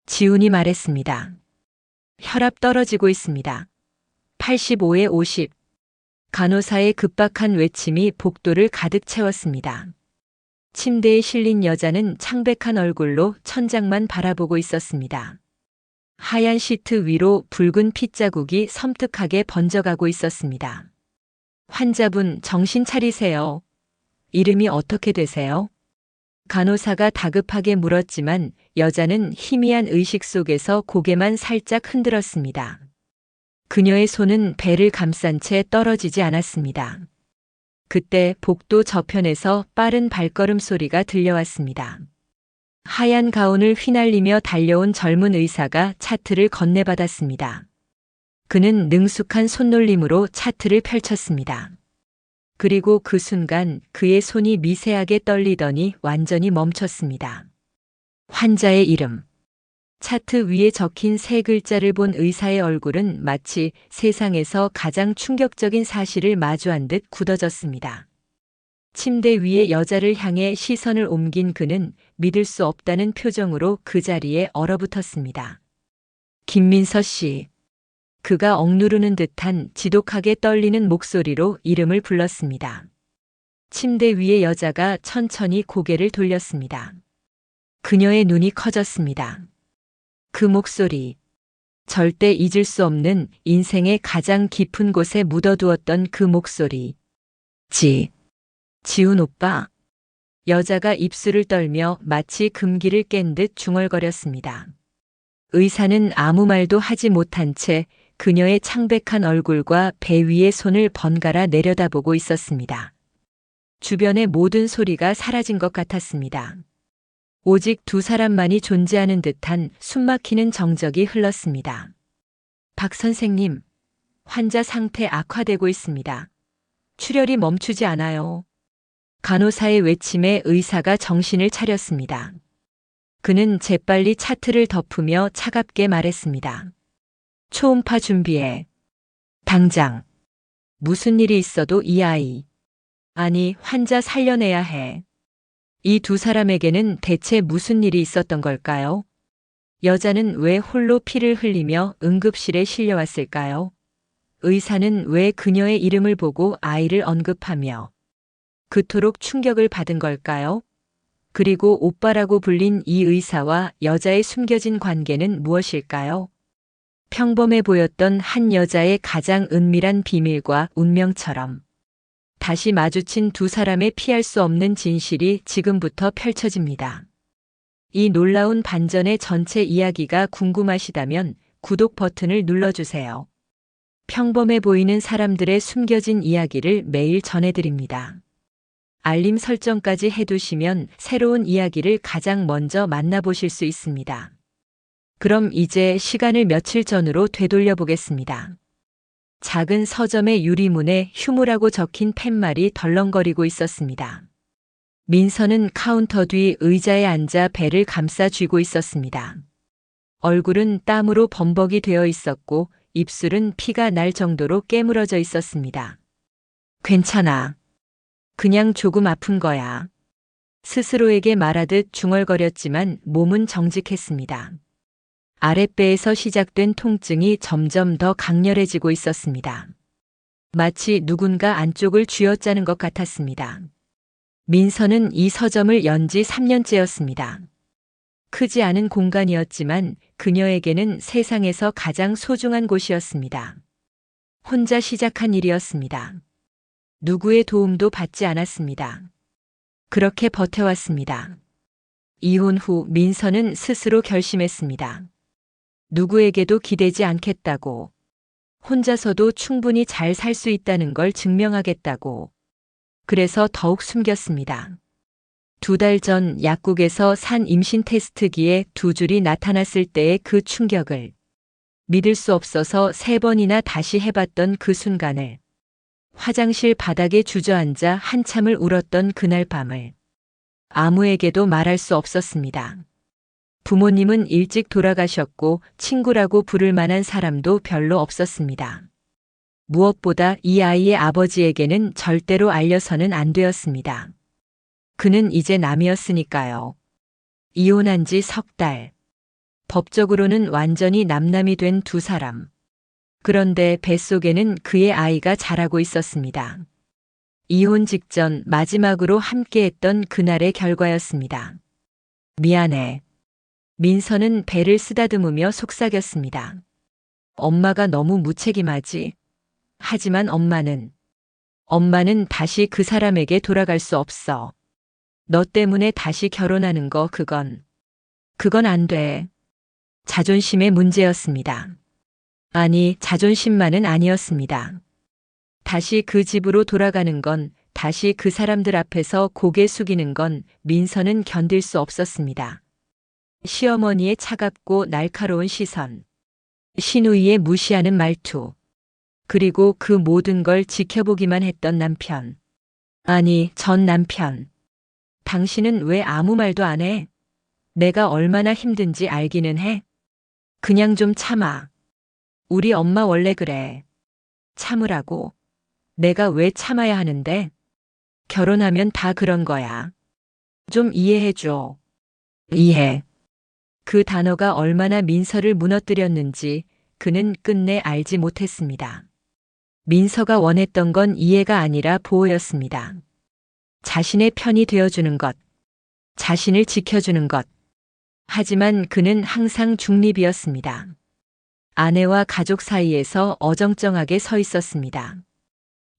지훈이 말했습니다. 혈압 떨어지고 있습니다. 85에 50. 간호사의 급박한 외침이 복도를 가득 채웠습니다. 침대에 실린 여자는 창백한 얼굴로 천장만 바라보고 있었습니다. 하얀 시트 위로 붉은 핏자국이 섬뜩하게 번져가고 있었습니다. 환자분, 정신 차리세요. 이름이 어떻게 되세요? 간호사가 다급하게 물었지만 여자는 희미한 의식 속에서 고개만 살짝 흔들었습니다. 그녀의 손은 배를 감싼 채 떨어지지 않았습니다. 그때 복도 저편에서 빠른 발걸음 소리가 들려왔습니다. 하얀 가운을 휘날리며 달려온 젊은 의사가 차트를 건네받았습니다. 그는 능숙한 손놀림으로 차트를 펼쳤습니다. 그리고 그 순간 그의 손이 미세하게 떨리더니 완전히 멈췄습니다. 환자의 이름. 차트 위에 적힌 세 글자를 본 의사의 얼굴은 마치 세상에서 가장 충격적인 사실을 마주한 듯 굳어졌습니다. 침대 위에 여자를 향해 시선을 옮긴 그는 믿을 수 없다는 표정으로 그 자리에 얼어붙었습니다. 김민서 씨. 그가 억누르는 듯한 지독하게 떨리는 목소리로 이름을 불렀습니다. 침대 위의 여자가 천천히 고개를 돌렸습니다. 그녀의 눈이 커졌습니다. 그 목소리. 절대 잊을 수 없는 인생의 가장 깊은 곳에 묻어두었던 그 목소리. 지훈 오빠. 여자가 입술을 떨며 마치 금기를 깬 듯 중얼거렸습니다. 의사는 아무 말도 하지 못한 채 그녀의 창백한 얼굴과 배 위의 손을 번갈아 내려다보고 있었습니다. 주변의 모든 소리가 사라진 것 같았습니다. 오직 두 사람만이 존재하는 듯한 숨막히는 정적이 흘렀습니다. 박 선생님, 환자 상태 악화되고 있습니다. 출혈이 멈추지 않아요. 간호사의 외침에 의사가 정신을 차렸습니다. 그는 재빨리 차트를 덮으며 차갑게 말했습니다. 초음파 준비해. 당장. 무슨 일이 있어도 이 아이. 아니, 환자 살려내야 해. 이 두 사람에게는 대체 무슨 일이 있었던 걸까요? 여자는 왜 홀로 피를 흘리며 응급실에 실려왔을까요? 의사는 왜 그녀의 이름을 보고 아이를 언급하며 그토록 충격을 받은 걸까요? 그리고 오빠라고 불린 이 의사와 여자의 숨겨진 관계는 무엇일까요? 평범해 보였던 한 여자의 가장 은밀한 비밀과 운명처럼 다시 마주친 두 사람의 피할 수 없는 진실이 지금부터 펼쳐집니다. 이 놀라운 반전의 전체 이야기가 궁금하시다면 구독 버튼을 눌러주세요. 평범해 보이는 사람들의 숨겨진 이야기를 매일 전해드립니다. 알림 설정까지 해두시면 새로운 이야기를 가장 먼저 만나보실 수 있습니다. 그럼 이제 시간을 며칠 전으로 되돌려 보겠습니다. 작은 서점의 유리문에 휴무라고 적힌 팻말이 덜렁거리고 있었습니다. 민서는 카운터 뒤 의자에 앉아 배를 감싸 쥐고 있었습니다. 얼굴은 땀으로 범벅이 되어 있었고 입술은 피가 날 정도로 깨물어져 있었습니다. 괜찮아. 그냥 조금 아픈 거야. 스스로에게 말하듯 중얼거렸지만 몸은 정직했습니다. 아랫배에서 시작된 통증이 점점 더 강렬해지고 있었습니다. 마치 누군가 안쪽을 쥐어짜는 것 같았습니다. 민서는 이 서점을 연지 3년째였습니다. 크지 않은 공간이었지만 그녀에게는 세상에서 가장 소중한 곳이었습니다. 혼자 시작한 일이었습니다. 누구의 도움도 받지 않았습니다. 그렇게 버텨왔습니다. 이혼 후 민서는 스스로 결심했습니다. 누구에게도 기대지 않겠다고. 혼자서도 충분히 잘 살 수 있다는 걸 증명하겠다고. 그래서 더욱 숨겼습니다. 2달 전 약국에서 산 임신 테스트기에 두 줄이 나타났을 때의 그 충격을 믿을 수 없어서 3번이나 다시 해봤던 그 순간을 화장실 바닥에 주저앉아 한참을 울었던 그날 밤을 아무에게도 말할 수 없었습니다. 부모님은 일찍 돌아가셨고 친구라고 부를 만한 사람도 별로 없었습니다. 무엇보다 이 아이의 아버지에게는 절대로 알려서는 안 되었습니다. 그는 이제 남이었으니까요. 이혼한 지 3달. 법적으로는 완전히 남남이 된 두 사람. 그런데 뱃속에는 그의 아이가 자라고 있었습니다. 이혼 직전 마지막으로 함께했던 그날의 결과였습니다. 미안해. 민서는 배를 쓰다듬으며 속삭였습니다. 엄마가 너무 무책임하지. 하지만 엄마는 다시 그 사람에게 돌아갈 수 없어. 너 때문에 다시 결혼하는 거 그건 안 돼. 자존심의 문제였습니다. 아니, 자존심만은 아니었습니다. 다시 그 집으로 돌아가는 건, 다시 그 사람들 앞에서 고개 숙이는 건 민서는 견딜 수 없었습니다. 시어머니의 차갑고 날카로운 시선, 시누이의 무시하는 말투, 그리고 그 모든 걸 지켜보기만 했던 남편. 아니, 전 남편. 당신은 왜 아무 말도 안 해? 내가 얼마나 힘든지 알기는 해? 그냥 좀 참아. 우리 엄마 원래 그래. 참으라고. 내가 왜 참아야 하는데? 결혼하면 다 그런 거야. 좀 이해해줘. 이해. 그 단어가 얼마나 민서를 무너뜨렸는지 그는 끝내 알지 못했습니다. 민서가 원했던 건 이해가 아니라 보호였습니다. 자신의 편이 되어주는 것, 자신을 지켜주는 것. 하지만 그는 항상 중립이었습니다. 아내와 가족 사이에서 어정쩡하게 서 있었습니다.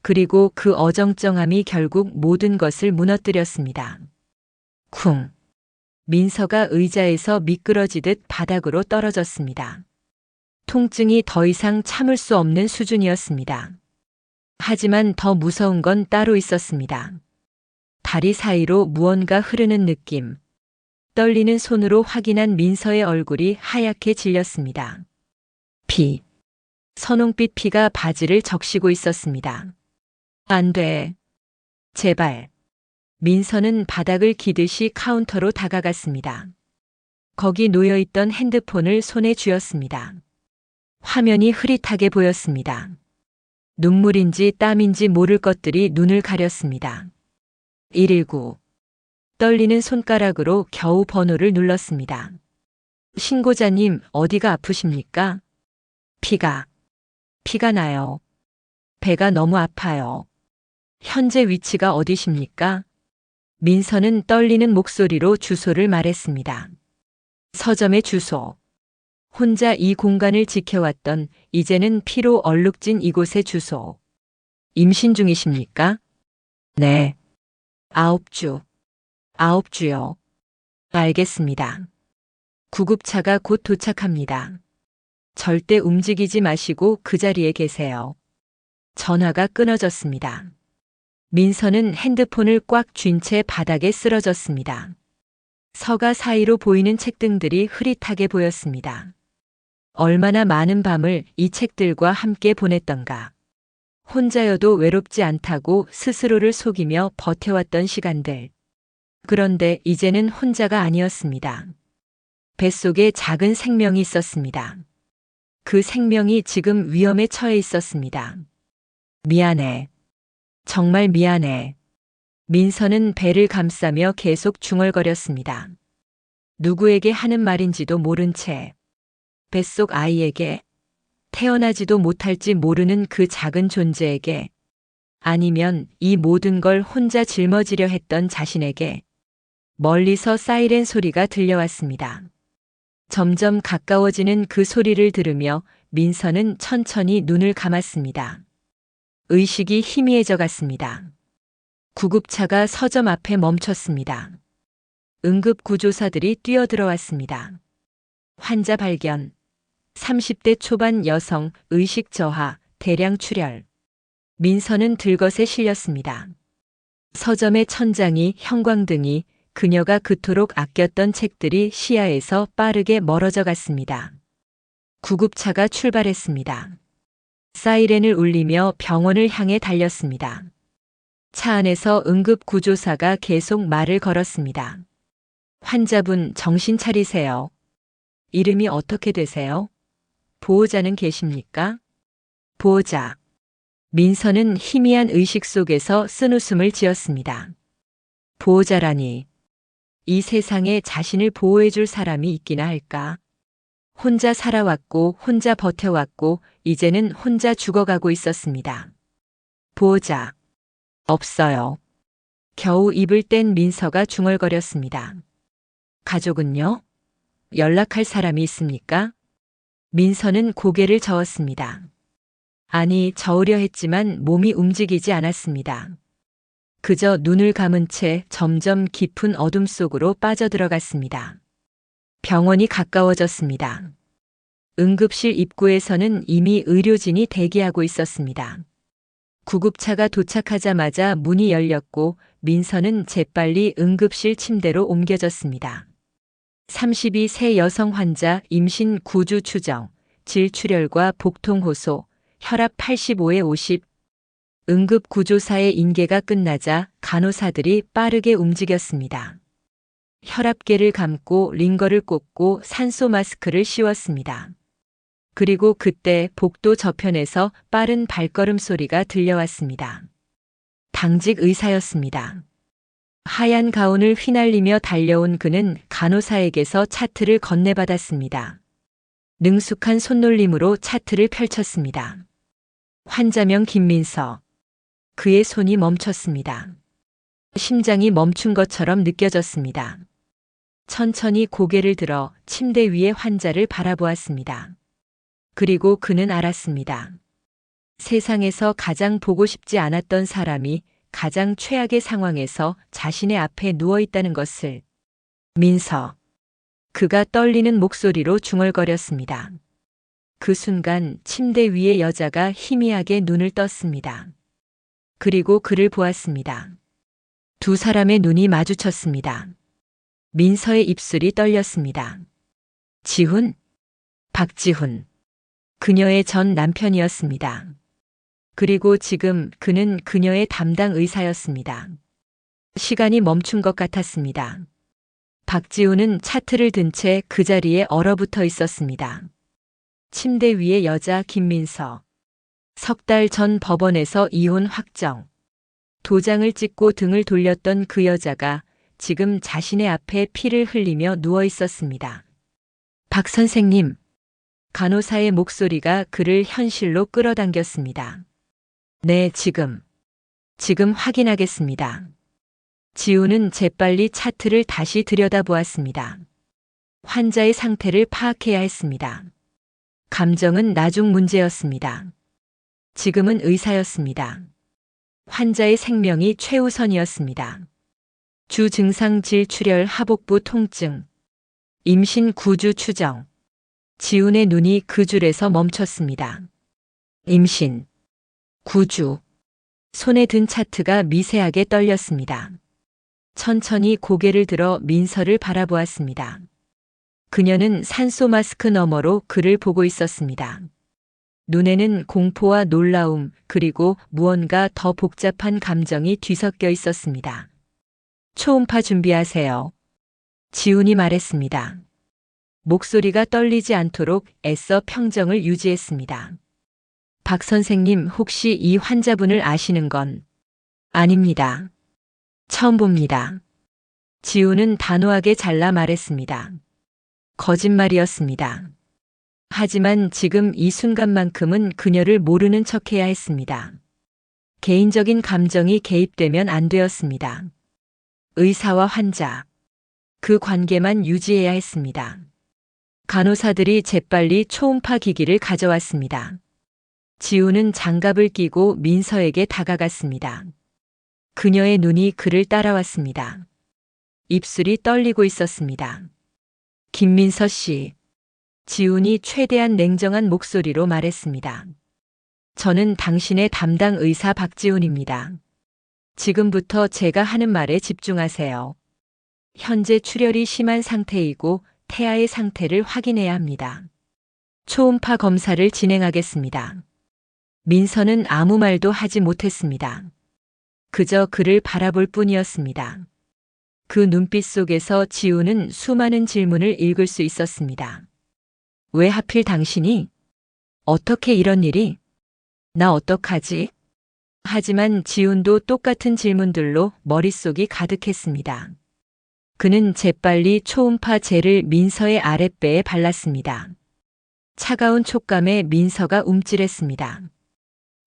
그리고 그 어정쩡함이 결국 모든 것을 무너뜨렸습니다. 쿵. 민서가 의자에서 미끄러지듯 바닥으로 떨어졌습니다. 통증이 더 이상 참을 수 없는 수준이었습니다. 하지만 더 무서운 건 따로 있었습니다. 다리 사이로 무언가 흐르는 느낌. 떨리는 손으로 확인한 민서의 얼굴이 하얗게 질렸습니다. 피. 선홍빛 피가 바지를 적시고 있었습니다. 안 돼. 제발. 민서는 바닥을 기듯이 카운터로 다가갔습니다. 거기 놓여있던 핸드폰을 손에 쥐었습니다. 화면이 흐릿하게 보였습니다. 눈물인지 땀인지 모를 것들이 눈을 가렸습니다. 119. 떨리는 손가락으로 겨우 번호를 눌렀습니다. 신고자님, 어디가 아프십니까? 피가 나요. 배가 너무 아파요. 현재 위치가 어디십니까? 민서는 떨리는 목소리로 주소를 말했습니다. 서점의 주소. 혼자 이 공간을 지켜왔던 이제는 피로 얼룩진 이곳의 주소. 임신 중이십니까? 네. 9주. 9주요. 알겠습니다. 구급차가 곧 도착합니다. 절대 움직이지 마시고 그 자리에 계세요. 전화가 끊어졌습니다. 민서는 핸드폰을 꽉 쥔 채 바닥에 쓰러졌습니다. 서가 사이로 보이는 책등들이 흐릿하게 보였습니다. 얼마나 많은 밤을 이 책들과 함께 보냈던가. 혼자여도 외롭지 않다고 스스로를 속이며 버텨왔던 시간들. 그런데 이제는 혼자가 아니었습니다. 뱃속에 작은 생명이 있었습니다. 그 생명이 지금 위험에 처해 있었습니다. 미안해. 정말 미안해. 민서는 배를 감싸며 계속 중얼거렸습니다. 누구에게 하는 말인지도 모른 채 뱃속 아이에게, 태어나지도 못할지 모르는 그 작은 존재에게, 아니면 이 모든 걸 혼자 짊어지려 했던 자신에게. 멀리서 사이렌 소리가 들려왔습니다. 점점 가까워지는 그 소리를 들으며 민서는 천천히 눈을 감았습니다. 의식이 희미해져 갔습니다. 구급차가 서점 앞에 멈췄습니다. 응급구조사들이 뛰어들어왔습니다. 환자 발견. 30대 초반 여성, 의식 저하, 대량 출혈. 민서는 들것에 실렸습니다. 서점의 천장이, 형광등이, 그녀가 그토록 아꼈던 책들이 시야에서 빠르게 멀어져 갔습니다. 구급차가 출발했습니다. 사이렌을 울리며 병원을 향해 달렸습니다. 차 안에서 응급구조사가 계속 말을 걸었습니다. 환자분, 정신 차리세요. 이름이 어떻게 되세요? 보호자는 계십니까? 보호자. 민서는 희미한 의식 속에서 쓴웃음을 지었습니다. 보호자라니. 이 세상에 자신을 보호해줄 사람이 있기나 할까? 혼자 살아왔고 혼자 버텨왔고 이제는 혼자 죽어가고 있었습니다. 보호자. 없어요. 겨우 입을 뗀 민서가 중얼거렸습니다. 가족은요? 연락할 사람이 있습니까? 민서는 고개를 저었습니다. 아니, 저으려 했지만 몸이 움직이지 않았습니다. 그저 눈을 감은 채 점점 깊은 어둠 속으로 빠져들어갔습니다. 병원이 가까워졌습니다. 응급실 입구에서는 이미 의료진이 대기하고 있었습니다. 구급차가 도착하자마자 문이 열렸고 민서는 재빨리 응급실 침대로 옮겨졌습니다. 32세 여성 환자 임신 9주 추정, 질출혈과 복통 호소, 혈압 85에 50. 응급구조사의 인계가 끝나자 간호사들이 빠르게 움직였습니다. 혈압계를 감고 링거를 꽂고 산소 마스크를 씌웠습니다. 그리고 그때 복도 저편에서 빠른 발걸음 소리가 들려왔습니다. 당직 의사였습니다. 하얀 가운을 휘날리며 달려온 그는 간호사에게서 차트를 건네받았습니다. 능숙한 손놀림으로 차트를 펼쳤습니다. 환자명 김민서. 그의 손이 멈췄습니다. 심장이 멈춘 것처럼 느껴졌습니다. 천천히 고개를 들어 침대 위의 환자를 바라보았습니다. 그리고 그는 알았습니다. 세상에서 가장 보고 싶지 않았던 사람이 가장 최악의 상황에서 자신의 앞에 누워 있다는 것을. 민서. 그가 떨리는 목소리로 중얼거렸습니다. 그 순간 침대 위의 여자가 희미하게 눈을 떴습니다. 그리고 그를 보았습니다. 두 사람의 눈이 마주쳤습니다. 민서의 입술이 떨렸습니다. 지훈? 박지훈. 그녀의 전 남편이었습니다. 그리고 지금 그는 그녀의 담당 의사였습니다. 시간이 멈춘 것 같았습니다. 박지훈은 차트를 든 채 그 자리에 얼어붙어 있었습니다. 침대 위의 여자 김민서. 석 달 전 법원에서 이혼 확정. 도장을 찍고 등을 돌렸던 그 여자가 지금 자신의 앞에 피를 흘리며 누워 있었습니다. 박 선생님. 간호사의 목소리가 그를 현실로 끌어당겼습니다. 네, 지금 확인하겠습니다. 지우는 재빨리 차트를 다시 들여다보았습니다. 환자의 상태를 파악해야 했습니다. 감정은 나중 문제였습니다. 지금은 의사였습니다. 환자의 생명이 최우선이었습니다. 주 증상 질출혈 하복부 통증. 임신 9주 추정. 지훈의 눈이 그 줄에서 멈췄습니다. 임신 9주. 손에 든 차트가 미세하게 떨렸습니다. 천천히 고개를 들어 민서를 바라보았습니다. 그녀는 산소 마스크 너머로 그를 보고 있었습니다. 눈에는 공포와 놀라움 그리고 무언가 더 복잡한 감정이 뒤섞여 있었습니다. 초음파 준비하세요. 지훈이 말했습니다. 목소리가 떨리지 않도록 애써 평정을 유지했습니다. 박 선생님, 혹시 이 환자분을 아시는 건? 아닙니다. 처음 봅니다. 지훈은 단호하게 잘라 말했습니다. 거짓말이었습니다. 하지만 지금 이 순간만큼은 그녀를 모르는 척해야 했습니다. 개인적인 감정이 개입되면 안 되었습니다. 의사와 환자. 그 관계만 유지해야 했습니다. 간호사들이 재빨리 초음파 기기를 가져왔습니다. 지우는 장갑을 끼고 민서에게 다가갔습니다. 그녀의 눈이 그를 따라왔습니다. 입술이 떨리고 있었습니다. 김민서 씨. 지훈이 최대한 냉정한 목소리로 말했습니다. 저는 당신의 담당 의사 박지훈입니다. 지금부터 제가 하는 말에 집중하세요. 현재 출혈이 심한 상태이고 태아의 상태를 확인해야 합니다. 초음파 검사를 진행하겠습니다. 민서는 아무 말도 하지 못했습니다. 그저 그를 바라볼 뿐이었습니다. 그 눈빛 속에서 지우는 수많은 질문을 읽을 수 있었습니다. 왜 하필 당신이? 어떻게 이런 일이? 나 어떡하지? 하지만 지훈도 똑같은 질문들로 머릿속이 가득했습니다. 그는 재빨리 초음파 젤을 민서의 아랫배에 발랐습니다. 차가운 촉감에 민서가 움찔했습니다.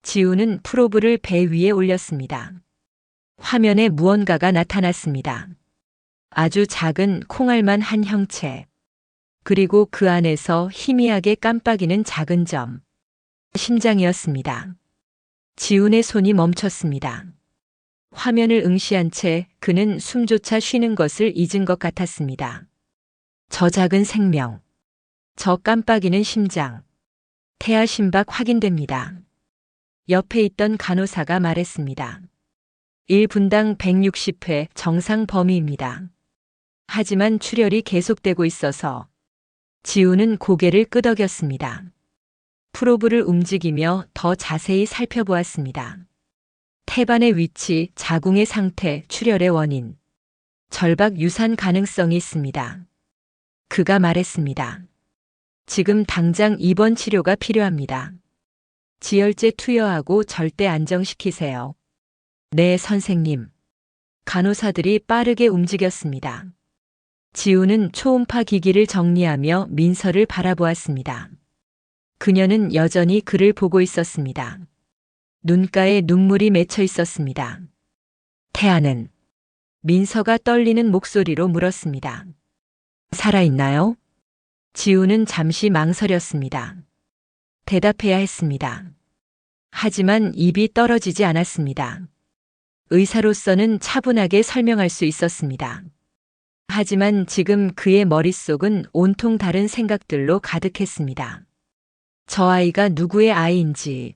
지우는 프로브를 배 위에 올렸습니다. 화면에 무언가가 나타났습니다. 아주 작은 콩알만 한 형체. 그리고 그 안에서 희미하게 깜빡이는 작은 점. 심장이었습니다. 지훈의 손이 멈췄습니다. 화면을 응시한 채 그는 숨조차 쉬는 것을 잊은 것 같았습니다. 저 작은 생명. 저 깜빡이는 심장. 태아 심박 확인됩니다. 옆에 있던 간호사가 말했습니다. 1분당 160회 정상 범위입니다. 하지만 출혈이 계속되고 있어서 지우는 고개를 끄덕였습니다. 프로브를 움직이며 더 자세히 살펴보았습니다. 태반의 위치, 자궁의 상태, 출혈의 원인, 절박 유산 가능성이 있습니다. 그가 말했습니다. 지금 당장 입원 치료가 필요합니다. 지혈제 투여하고 절대 안정시키세요. 네, 선생님. 간호사들이 빠르게 움직였습니다. 지우는 초음파 기기를 정리하며 민서를 바라보았습니다. 그녀는 여전히 그를 보고 있었습니다. 눈가에 눈물이 맺혀 있었습니다. 태아는? 민서가 떨리는 목소리로 물었습니다. 살아있나요? 지우는 잠시 망설였습니다. 대답해야 했습니다. 하지만 입이 떨어지지 않았습니다. 의사로서는 차분하게 설명할 수 있었습니다. 하지만 지금 그의 머릿속은 온통 다른 생각들로 가득했습니다. 저 아이가 누구의 아이인지,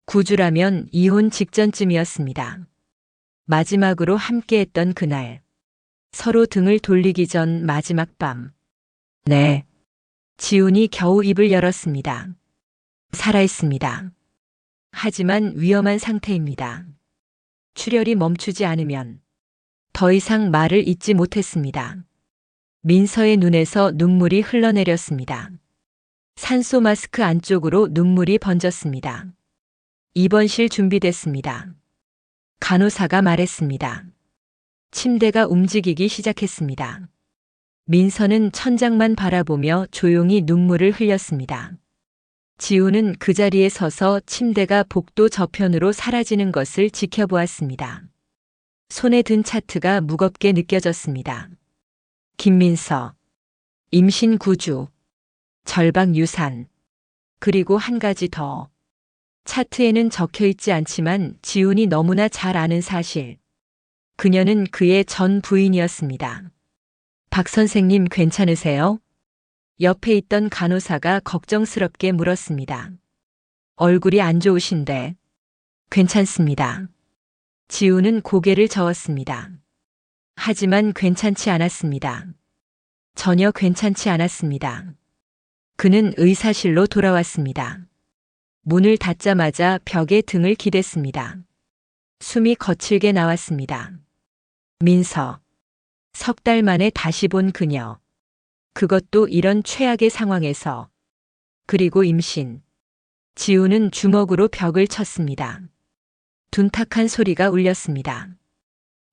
구주라면 이혼 직전쯤이었습니다. 마지막으로 함께했던 그날, 서로 등을 돌리기 전 마지막 밤. 네. 지훈이 겨우 입을 열었습니다. 살아있습니다. 하지만 위험한 상태입니다. 출혈이 멈추지 않으면 더 이상 말을 잇지 못했습니다. 민서의 눈에서 눈물이 흘러내렸습니다. 산소 마스크 안쪽으로 눈물이 번졌습니다. 입원실 준비됐습니다. 간호사가 말했습니다. 침대가 움직이기 시작했습니다. 민서는 천장만 바라보며 조용히 눈물을 흘렸습니다. 지우는 그 자리에 서서 침대가 복도 저편으로 사라지는 것을 지켜보았습니다. 손에 든 차트가 무겁게 느껴졌습니다. 김민서, 임신 9주, 절박 유산, 그리고 한 가지 더. 차트에는 적혀 있지 않지만 지훈이 너무나 잘 아는 사실. 그녀는 그의 전 부인이었습니다. 박 선생님 괜찮으세요? 옆에 있던 간호사가 걱정스럽게 물었습니다. 얼굴이 안 좋으신데. 괜찮습니다. 지우는 고개를 저었습니다. 하지만 괜찮지 않았습니다. 전혀 괜찮지 않았습니다. 그는 의사실로 돌아왔습니다. 문을 닫자마자 벽에 등을 기댔습니다. 숨이 거칠게 나왔습니다. 민서. 석 달 만에 다시 본 그녀. 그것도 이런 최악의 상황에서. 그리고 임신. 지우는 주먹으로 벽을 쳤습니다. 둔탁한 소리가 울렸습니다.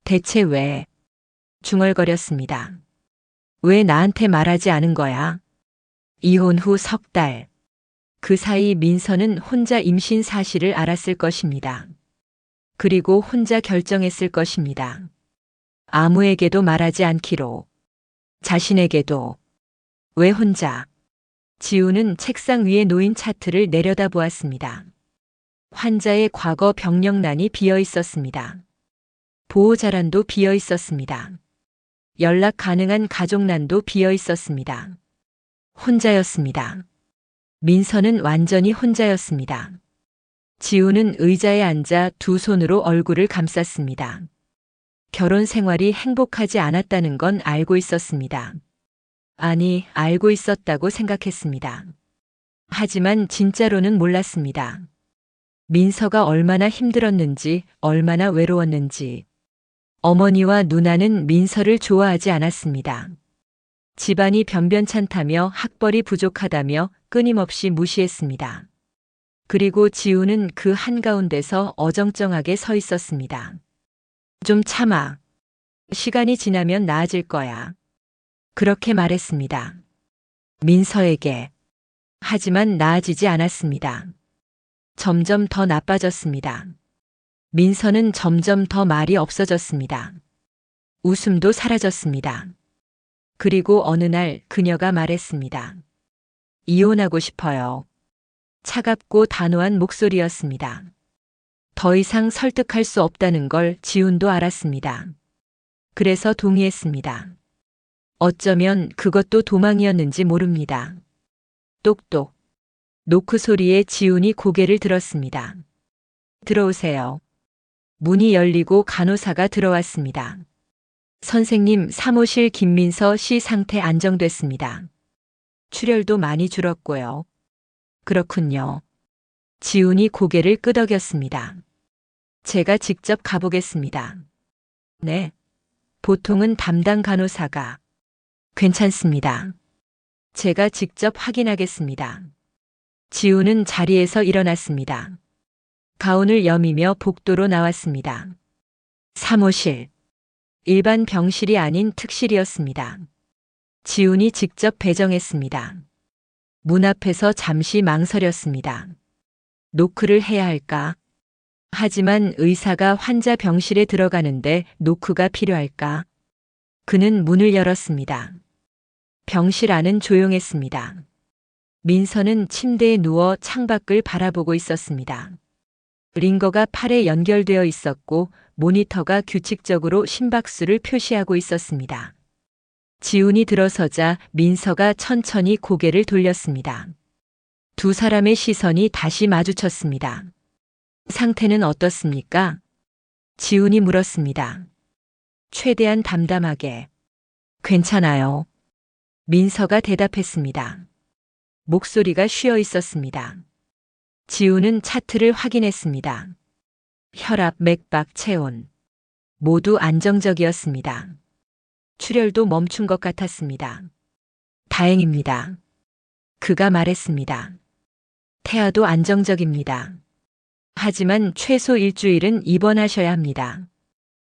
대체 왜? 중얼거렸습니다. 왜 나한테 말하지 않은 거야? 이혼 후 석 달. 그 사이 민서는 혼자 임신 사실을 알았을 것입니다. 그리고 혼자 결정했을 것입니다. 아무에게도 말하지 않기로. 자신에게도. 왜 혼자? 지우는 책상 위에 놓인 차트를 내려다보았습니다. 환자의 과거 병력란이 비어 있었습니다. 보호자란도 비어 있었습니다. 연락 가능한 가족란도 비어 있었습니다. 혼자였습니다. 민서는 완전히 혼자였습니다. 지우는 의자에 앉아 두 손으로 얼굴을 감쌌습니다. 결혼 생활이 행복하지 않았다는 건 알고 있었습니다. 아니, 알고 있었다고 생각했습니다. 하지만 진짜로는 몰랐습니다. 민서가 얼마나 힘들었는지, 얼마나 외로웠는지. 어머니와 누나는 민서를 좋아하지 않았습니다. 집안이 변변찮다며 학벌이 부족하다며 끊임없이 무시했습니다. 그리고 지우는 그 한가운데서 어정쩡하게 서 있었습니다. 좀 참아. 시간이 지나면 나아질 거야. 그렇게 말했습니다. 민서에게. 하지만 나아지지 않았습니다. 점점 더 나빠졌습니다. 민서는 점점 더 말이 없어졌습니다. 웃음도 사라졌습니다. 그리고 어느 날 그녀가 말했습니다. 이혼하고 싶어요. 차갑고 단호한 목소리였습니다. 더 이상 설득할 수 없다는 걸 지훈도 알았습니다. 그래서 동의했습니다. 어쩌면 그것도 도망이었는지 모릅니다. 똑똑. 노크 소리에 지훈이 고개를 들었습니다. 들어오세요. 문이 열리고 간호사가 들어왔습니다. 선생님, 사무실 김민서 씨 상태 안정됐습니다. 출혈도 많이 줄었고요. 그렇군요. 지훈이 고개를 끄덕였습니다. 제가 직접 가보겠습니다. 네. 보통은 담당 간호사가. 괜찮습니다. 제가 직접 확인하겠습니다. 지훈은 자리에서 일어났습니다. 가운을 여미며 복도로 나왔습니다. 사무실. 일반 병실이 아닌 특실이었습니다. 지훈이 직접 배정했습니다. 문 앞에서 잠시 망설였습니다. 노크를 해야 할까? 하지만 의사가 환자 병실에 들어가는데 노크가 필요할까? 그는 문을 열었습니다. 병실 안은 조용했습니다. 민서는 침대에 누워 창밖을 바라보고 있었습니다. 링거가 팔에 연결되어 있었고 모니터가 규칙적으로 심박수를 표시하고 있었습니다. 지훈이 들어서자 민서가 천천히 고개를 돌렸습니다. 두 사람의 시선이 다시 마주쳤습니다. 상태는 어떻습니까? 지훈이 물었습니다. 최대한 담담하게. 괜찮아요. 민서가 대답했습니다. 목소리가 쉬어 있었습니다. 지훈은 차트를 확인했습니다. 혈압, 맥박, 체온. 모두 안정적이었습니다. 출혈도 멈춘 것 같았습니다. 다행입니다. 그가 말했습니다. 태아도 안정적입니다. 하지만 최소 일주일은 입원하셔야 합니다.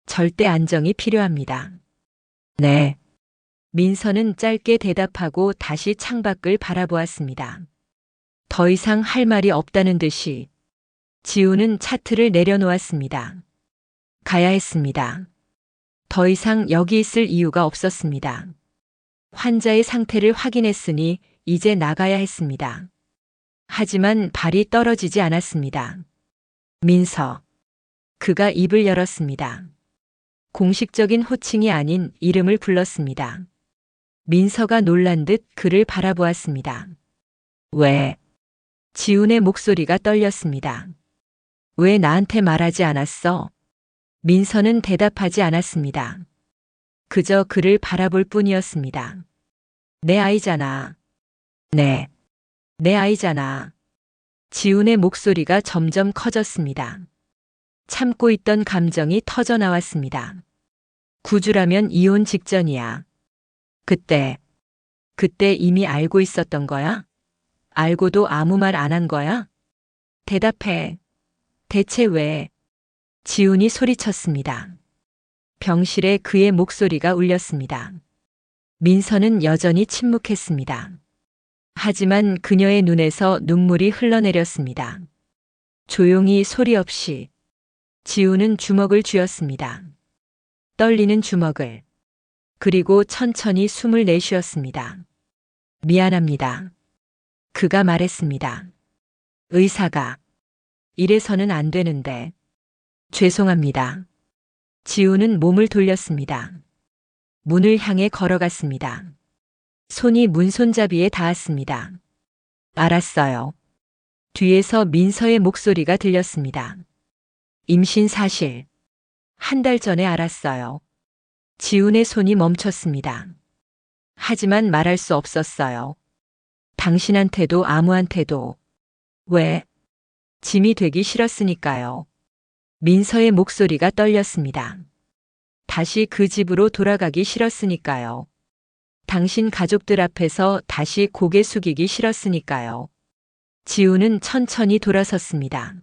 절대 안정이 필요합니다. 네. 민서는 짧게 대답하고 다시 창밖을 바라보았습니다. 더 이상 할 말이 없다는 듯이 지훈은 차트를 내려놓았습니다. 가야 했습니다. 더 이상 여기 있을 이유가 없었습니다. 환자의 상태를 확인했으니 이제 나가야 했습니다. 하지만 발이 떨어지지 않았습니다. 민서. 그가 입을 열었습니다. 공식적인 호칭이 아닌 이름을 불렀습니다. 민서가 놀란 듯 그를 바라보았습니다. 왜? 지훈의 목소리가 떨렸습니다. 왜 나한테 말하지 않았어? 민서는 대답하지 않았습니다. 그저 그를 바라볼 뿐이었습니다. 내 아이잖아. 네. 내 아이잖아. 지훈의 목소리가 점점 커졌습니다. 참고 있던 감정이 터져 나왔습니다. 구주라면 이혼 직전이야. 그때 이미 알고 있었던 거야? 알고도 아무 말 안 한 거야? 대답해. 대체 왜? 지훈이 소리쳤습니다. 병실에 그의 목소리가 울렸습니다. 민서는 여전히 침묵했습니다. 하지만 그녀의 눈에서 눈물이 흘러내렸습니다. 조용히 소리 없이 지훈은 주먹을 쥐었습니다. 떨리는 주먹을. 그리고 천천히 숨을 내쉬었습니다. 미안합니다. 그가 말했습니다. 의사가. 이래서는 안 되는데. 죄송합니다. 지훈은 몸을 돌렸습니다. 문을 향해 걸어갔습니다. 손이 문 손잡이에 닿았습니다. 알았어요. 뒤에서 민서의 목소리가 들렸습니다. 임신 사실. 한 달 전에 알았어요. 지훈의 손이 멈췄습니다. 하지만 말할 수 없었어요. 당신한테도 아무한테도. 왜? 짐이 되기 싫었으니까요. 민서의 목소리가 떨렸습니다. 다시 그 집으로 돌아가기 싫었으니까요. 당신 가족들 앞에서 다시 고개 숙이기 싫었으니까요. 지훈은 천천히 돌아섰습니다.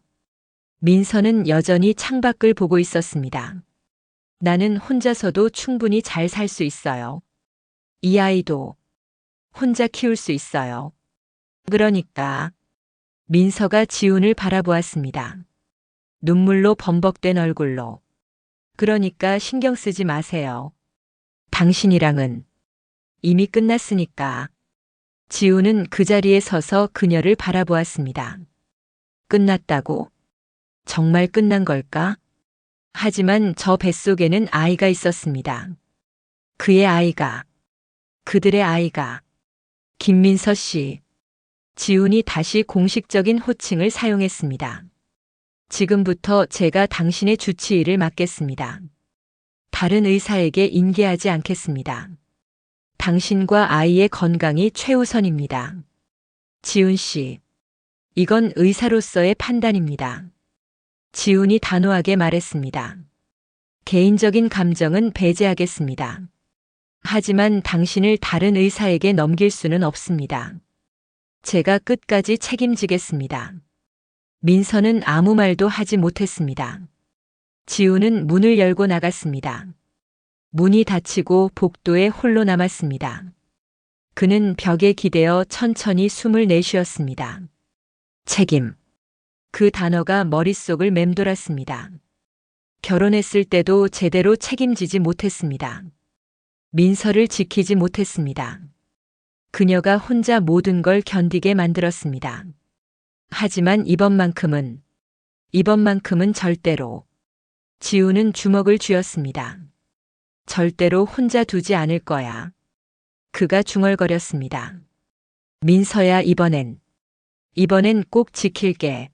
민서는 여전히 창밖을 보고 있었습니다. 나는 혼자서도 충분히 잘 살 수 있어요. 이 아이도 혼자 키울 수 있어요. 그러니까. 민서가 지훈을 바라보았습니다. 눈물로 범벅된 얼굴로. 그러니까 신경 쓰지 마세요. 당신이랑은 이미 끝났으니까. 지훈은 그 자리에 서서 그녀를 바라보았습니다. 끝났다고? 정말 끝난 걸까? 하지만 저 뱃속에는 아이가 있었습니다. 그의 아이가, 그들의 아이가. 김민서 씨. 지훈이 다시 공식적인 호칭을 사용했습니다. 지금부터 제가 당신의 주치의를 맡겠습니다. 다른 의사에게 인계하지 않겠습니다. 당신과 아이의 건강이 최우선입니다. 지훈 씨. 이건 의사로서의 판단입니다. 지훈이 단호하게 말했습니다. 개인적인 감정은 배제하겠습니다. 하지만 당신을 다른 의사에게 넘길 수는 없습니다. 제가 끝까지 책임지겠습니다. 민서는 아무 말도 하지 못했습니다. 지훈은 문을 열고 나갔습니다. 문이 닫히고 복도에 홀로 남았습니다. 그는 벽에 기대어 천천히 숨을 내쉬었습니다. 책임. 그 단어가 머릿속을 맴돌았습니다. 결혼했을 때도 제대로 책임지지 못했습니다. 민서를 지키지 못했습니다. 그녀가 혼자 모든 걸 견디게 만들었습니다. 하지만 이번만큼은 절대로. 지훈은 주먹을 쥐었습니다. 절대로 혼자 두지 않을 거야. 그가 중얼거렸습니다. 민서야, 이번엔 꼭 지킬게.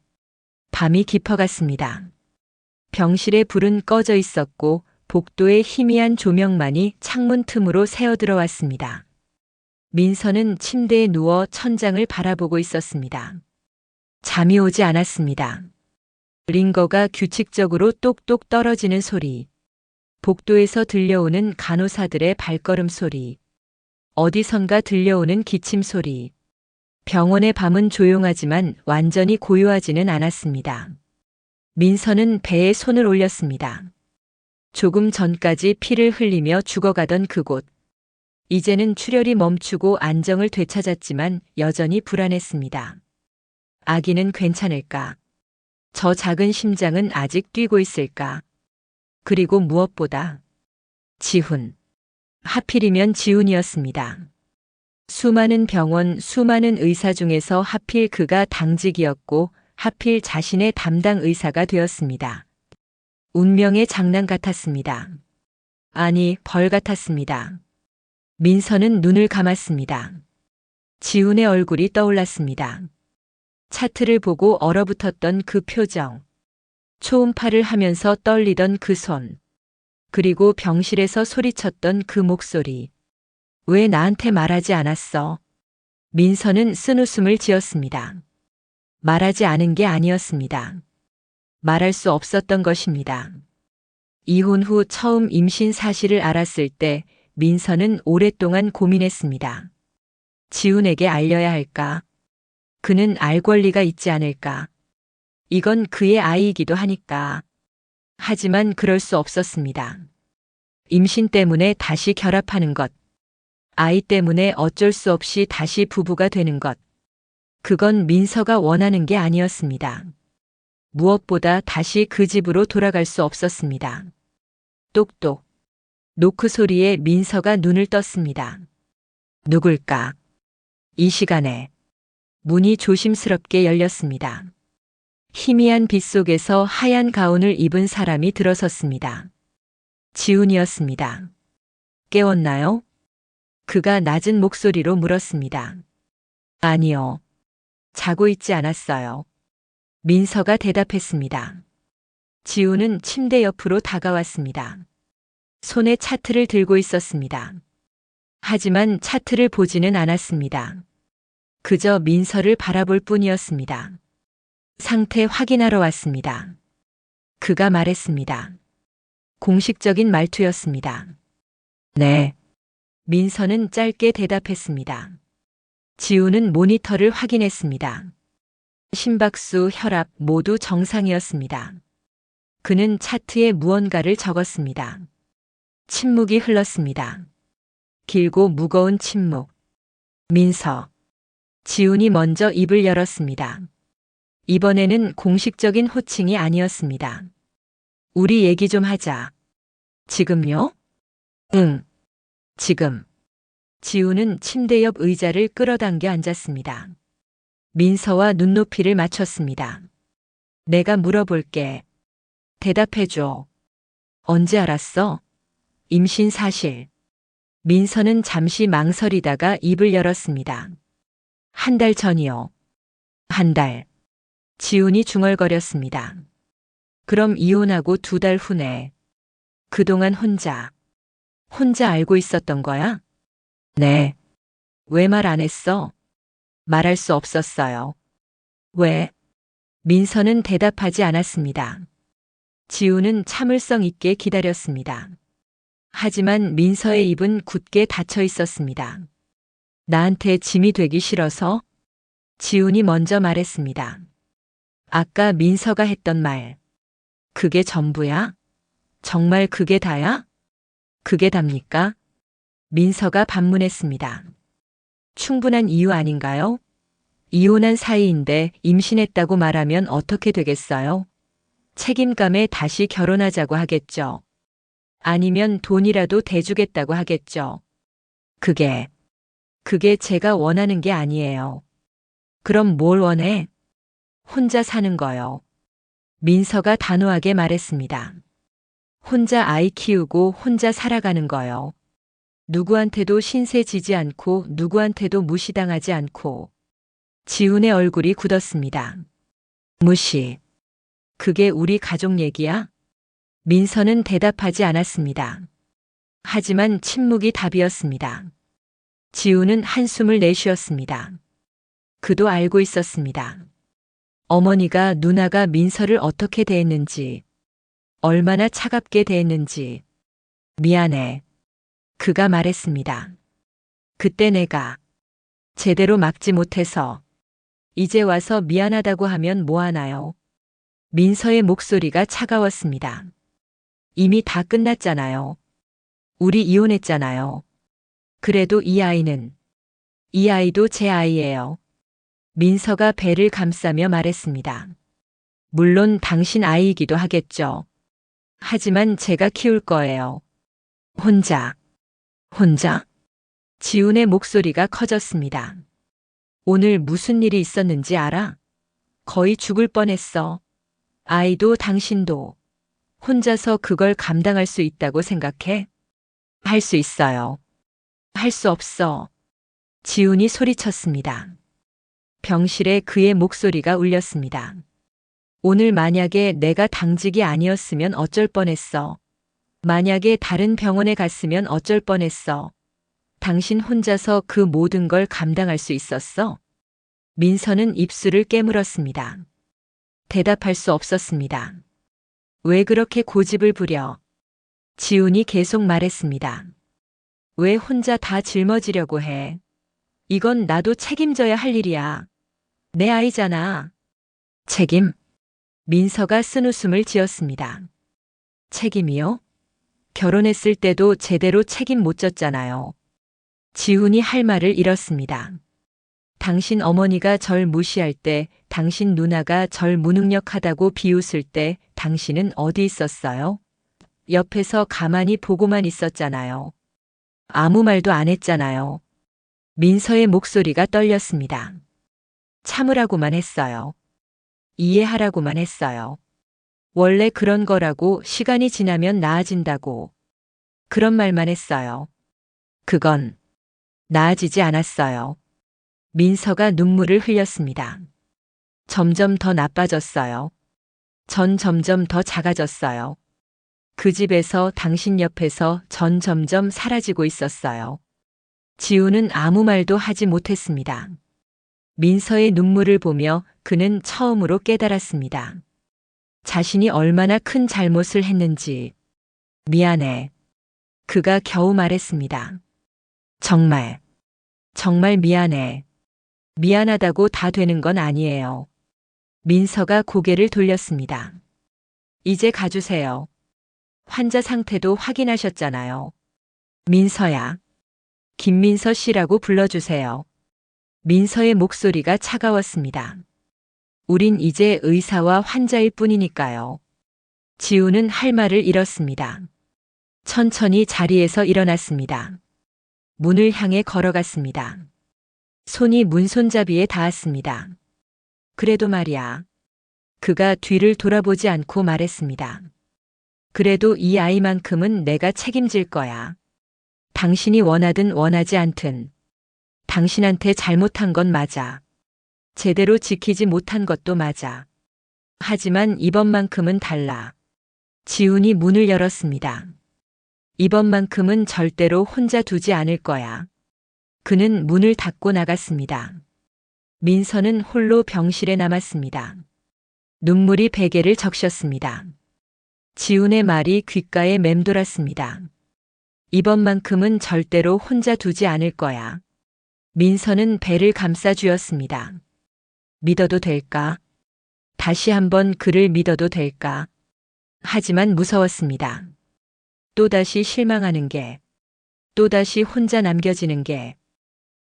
밤이 깊어갔습니다. 병실의 불은 꺼져 있었고 복도의 희미한 조명만이 창문 틈으로 새어들어왔습니다. 민서는 침대에 누워 천장을 바라보고 있었습니다. 잠이 오지 않았습니다. 링거가 규칙적으로 똑똑 떨어지는 소리, 복도에서 들려오는 간호사들의 발걸음 소리, 어디선가 들려오는 기침 소리. 병원의 밤은 조용하지만 완전히 고요하지는 않았습니다. 민서는 배에 손을 올렸습니다. 조금 전까지 피를 흘리며 죽어가던 그곳. 이제는 출혈이 멈추고 안정을 되찾았지만 여전히 불안했습니다. 아기는 괜찮을까? 저 작은 심장은 아직 뛰고 있을까? 그리고 무엇보다 지훈. 하필이면 지훈이었습니다. 수많은 병원, 수많은 의사 중에서 하필 그가 당직이었고 하필 자신의 담당 의사가 되었습니다. 운명의 장난 같았습니다. 아니, 벌 같았습니다. 민서는 눈을 감았습니다. 지훈의 얼굴이 떠올랐습니다. 차트를 보고 얼어붙었던 그 표정, 초음파를 하면서 떨리던 그 손, 그리고 병실에서 소리쳤던 그 목소리. 왜 나한테 말하지 않았어? 민서는 쓴웃음을 지었습니다. 말하지 않은 게 아니었습니다. 말할 수 없었던 것입니다. 이혼 후 처음 임신 사실을 알았을 때 민서는 오랫동안 고민했습니다. 지훈에게 알려야 할까? 그는 알 권리가 있지 않을까? 이건 그의 아이이기도 하니까. 하지만 그럴 수 없었습니다. 임신 때문에 다시 결합하는 것. 아이 때문에 어쩔 수 없이 다시 부부가 되는 것. 그건 민서가 원하는 게 아니었습니다. 무엇보다 다시 그 집으로 돌아갈 수 없었습니다. 똑똑. 노크 소리에 민서가 눈을 떴습니다. 누굴까? 이 시간에 문이 조심스럽게 열렸습니다. 희미한 빛 속에서 하얀 가운을 입은 사람이 들어섰습니다. 지훈이었습니다. 깨웠나요? 그가 낮은 목소리로 물었습니다. 아니요. 자고 있지 않았어요. 민서가 대답했습니다. 지훈은 침대 옆으로 다가왔습니다. 손에 차트를 들고 있었습니다. 하지만 차트를 보지는 않았습니다. 그저 민서를 바라볼 뿐이었습니다. 상태 확인하러 왔습니다. 그가 말했습니다. 공식적인 말투였습니다. 네. 민서는 짧게 대답했습니다. 지훈은 모니터를 확인했습니다. 심박수, 혈압 모두 정상이었습니다. 그는 차트에 무언가를 적었습니다. 침묵이 흘렀습니다. 길고 무거운 침묵. 민서. 지훈이 먼저 입을 열었습니다. 이번에는 공식적인 호칭이 아니었습니다. 우리 얘기 좀 하자. 지금요? 응, 지금. 지훈은 침대 옆 의자를 끌어당겨 앉았습니다. 민서와 눈높이를 맞췄습니다. 내가 물어볼게. 대답해줘. 언제 알았어? 임신 사실. 민서는 잠시 망설이다가 입을 열었습니다. 한 달 전이요. 한 달. 지훈이 중얼거렸습니다. 그럼 이혼하고 2달 후네. 그동안 혼자 알고 있었던 거야? 네. 왜 말 안 했어? 말할 수 없었어요. 왜? 민서는 대답하지 않았습니다. 지훈은 참을성 있게 기다렸습니다. 하지만 민서의 입은 굳게 닫혀 있었습니다. 나한테 짐이 되기 싫어서? 지훈이 먼저 말했습니다. 아까 민서가 했던 말. 그게 전부야? 정말 그게 다야? 그게 답니까? 민서가 반문했습니다. 충분한 이유 아닌가요? 이혼한 사이인데 임신했다고 말하면 어떻게 되겠어요? 책임감에 다시 결혼하자고 하겠죠. 아니면 돈이라도 대주겠다고 하겠죠. 그게 제가 원하는 게 아니에요. 그럼 뭘 원해? 혼자 사는 거요. 민서가 단호하게 말했습니다. 혼자 아이 키우고 혼자 살아가는 거요. 누구한테도 신세 지지 않고 누구한테도 무시당하지 않고. 지훈의 얼굴이 굳었습니다. 무시. 그게 우리 가족 얘기야? 민서는 대답하지 않았습니다. 하지만 침묵이 답이었습니다. 지훈은 한숨을 내쉬었습니다. 그도 알고 있었습니다. 어머니가 누나가 민서를 어떻게 대했는지, 얼마나 차갑게 대했는지. 미안해. 그가 말했습니다. 그때 내가 제대로 막지 못해서 이제 와서 미안하다고 하면 뭐하나요? 민서의 목소리가 차가웠습니다. 이미 다 끝났잖아요. 우리 이혼했잖아요. 그래도 이 아이도 제 아이예요. 민서가 배를 감싸며 말했습니다. 물론 당신 아이이기도 하겠죠. 하지만 제가 키울 거예요. 혼자. 지훈의 목소리가 커졌습니다. 오늘 무슨 일이 있었는지 알아? 거의 죽을 뻔했어. 아이도 당신도. 혼자서 그걸 감당할 수 있다고 생각해? 할 수 있어요. 할 수 없어. 지훈이 소리쳤습니다. 병실에 그의 목소리가 울렸습니다. 오늘 만약에 내가 당직이 아니었으면 어쩔 뻔했어. 만약에 다른 병원에 갔으면 어쩔 뻔했어. 당신 혼자서 그 모든 걸 감당할 수 있었어? 민서는 입술을 깨물었습니다. 대답할 수 없었습니다. 왜 그렇게 고집을 부려? 지훈이 계속 말했습니다. 왜 혼자 다 짊어지려고 해? 이건 나도 책임져야 할 일이야. 내 아이잖아. 책임? 민서가 쓴웃음을 지었습니다. 책임이요? 결혼했을 때도 제대로 책임 못 졌잖아요. 지훈이 할 말을 잃었습니다. 당신 어머니가 절 무시할 때, 당신 누나가 절 무능력하다고 비웃을 때 당신은 어디 있었어요? 옆에서 가만히 보고만 있었잖아요. 아무 말도 안 했잖아요. 민서의 목소리가 떨렸습니다. 참으라고만 했어요. 이해하라고만 했어요. 원래 그런 거라고, 시간이 지나면 나아진다고. 그런 말만 했어요. 그건 나아지지 않았어요. 민서가 눈물을 흘렸습니다. 점점 더 나빠졌어요. 전 점점 더 작아졌어요. 그 집에서, 당신 옆에서 전 점점 사라지고 있었어요. 지훈은 아무 말도 하지 못했습니다. 민서의 눈물을 보며 그는 처음으로 깨달았습니다. 자신이 얼마나 큰 잘못을 했는지. 미안해. 그가 겨우 말했습니다. 정말 미안해. 미안하다고 다 되는 건 아니에요. 민서가 고개를 돌렸습니다. 이제 가주세요. 환자 상태도 확인하셨잖아요. 민서야. 김민서 씨라고 불러주세요. 민서의 목소리가 차가웠습니다. 우린 이제 의사와 환자일 뿐이니까요. 지우는 할 말을 잃었습니다. 천천히 자리에서 일어났습니다. 문을 향해 걸어갔습니다. 손이 문손잡이에 닿았습니다. 그래도 말이야. 그가 뒤를 돌아보지 않고 말했습니다. 그래도 이 아이만큼은 내가 책임질 거야. 당신이 원하든 원하지 않든. 당신한테 잘못한 건 맞아. 제대로 지키지 못한 것도 맞아. 하지만 이번만큼은 달라. 지훈이 문을 열었습니다. 이번만큼은 절대로 혼자 두지 않을 거야. 그는 문을 닫고 나갔습니다. 민서는 홀로 병실에 남았습니다. 눈물이 베개를 적셨습니다. 지훈의 말이 귓가에 맴돌았습니다. 이번만큼은 절대로 혼자 두지 않을 거야. 민서는 배를 감싸 쥐었습니다. 믿어도 될까? 다시 한번 그를 믿어도 될까? 하지만 무서웠습니다. 또다시 실망하는 게, 또다시 혼자 남겨지는 게.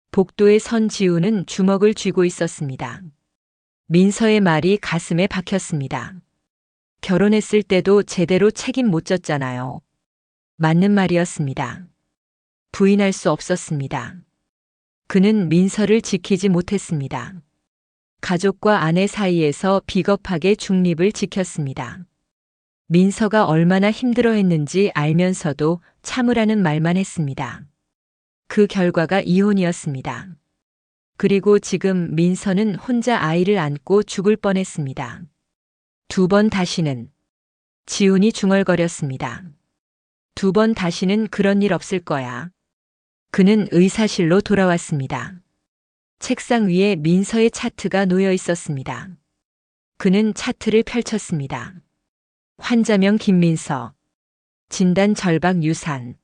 복도에 선 지우는 주먹을 쥐고 있었습니다. 민서의 말이 가슴에 박혔습니다. 결혼했을 때도 제대로 책임 못 졌잖아요. 맞는 말이었습니다. 부인할 수 없었습니다. 그는 민서를 지키지 못했습니다. 가족과 아내 사이에서 비겁하게 중립을 지켰습니다. 민서가 얼마나 힘들어했는지 알면서도 참으라는 말만 했습니다. 그 결과가 이혼이었습니다. 그리고 지금 민서는 혼자 아이를 안고 죽을 뻔했습니다. 두 번 다시는. 지훈이 중얼거렸습니다. 두 번 다시는 그런 일 없을 거야. 그는 의사실로 돌아왔습니다. 책상 위에 민서의 차트가 놓여 있었습니다. 그는 차트를 펼쳤습니다. 환자명 김민서, 진단 절박 유산,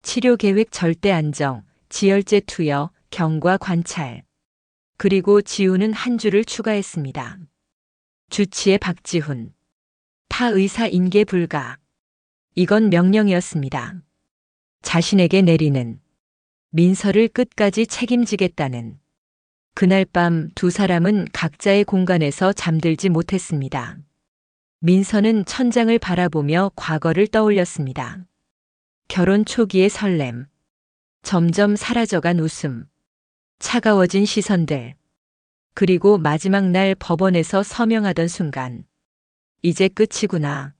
치료 계획 절대 안정, 지혈제 투여, 경과 관찰. 그리고 지우는 한 줄을 추가했습니다. 주치의 박지훈, 타 의사 인계 불가. 이건 명령이었습니다. 자신에게 내리는, 민서를 끝까지 책임지겠다는. 그날 밤 두 사람은 각자의 공간에서 잠들지 못했습니다. 민서는 천장을 바라보며 과거를 떠올렸습니다. 결혼 초기의 설렘, 점점 사라져간 웃음, 차가워진 시선들, 그리고 마지막 날 법원에서 서명하던 순간, 이제 끝이구나.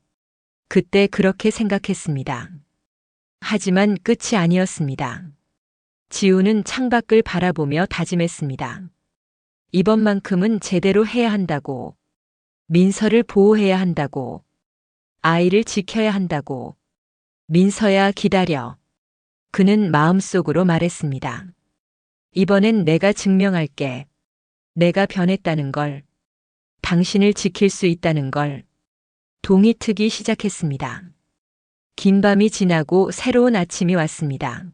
그때 그렇게 생각했습니다. 하지만 끝이 아니었습니다. 지우는 창밖을 바라보며 다짐했습니다. 이번만큼은 제대로 해야 한다고. 민서를 보호해야 한다고. 아이를 지켜야 한다고. 민서야 기다려. 그는 마음속으로 말했습니다. 이번엔 내가 증명할게. 내가 변했다는 걸. 당신을 지킬 수 있다는 걸. 동이 트기 시작했습니다. 긴 밤이 지나고 새로운 아침이 왔습니다.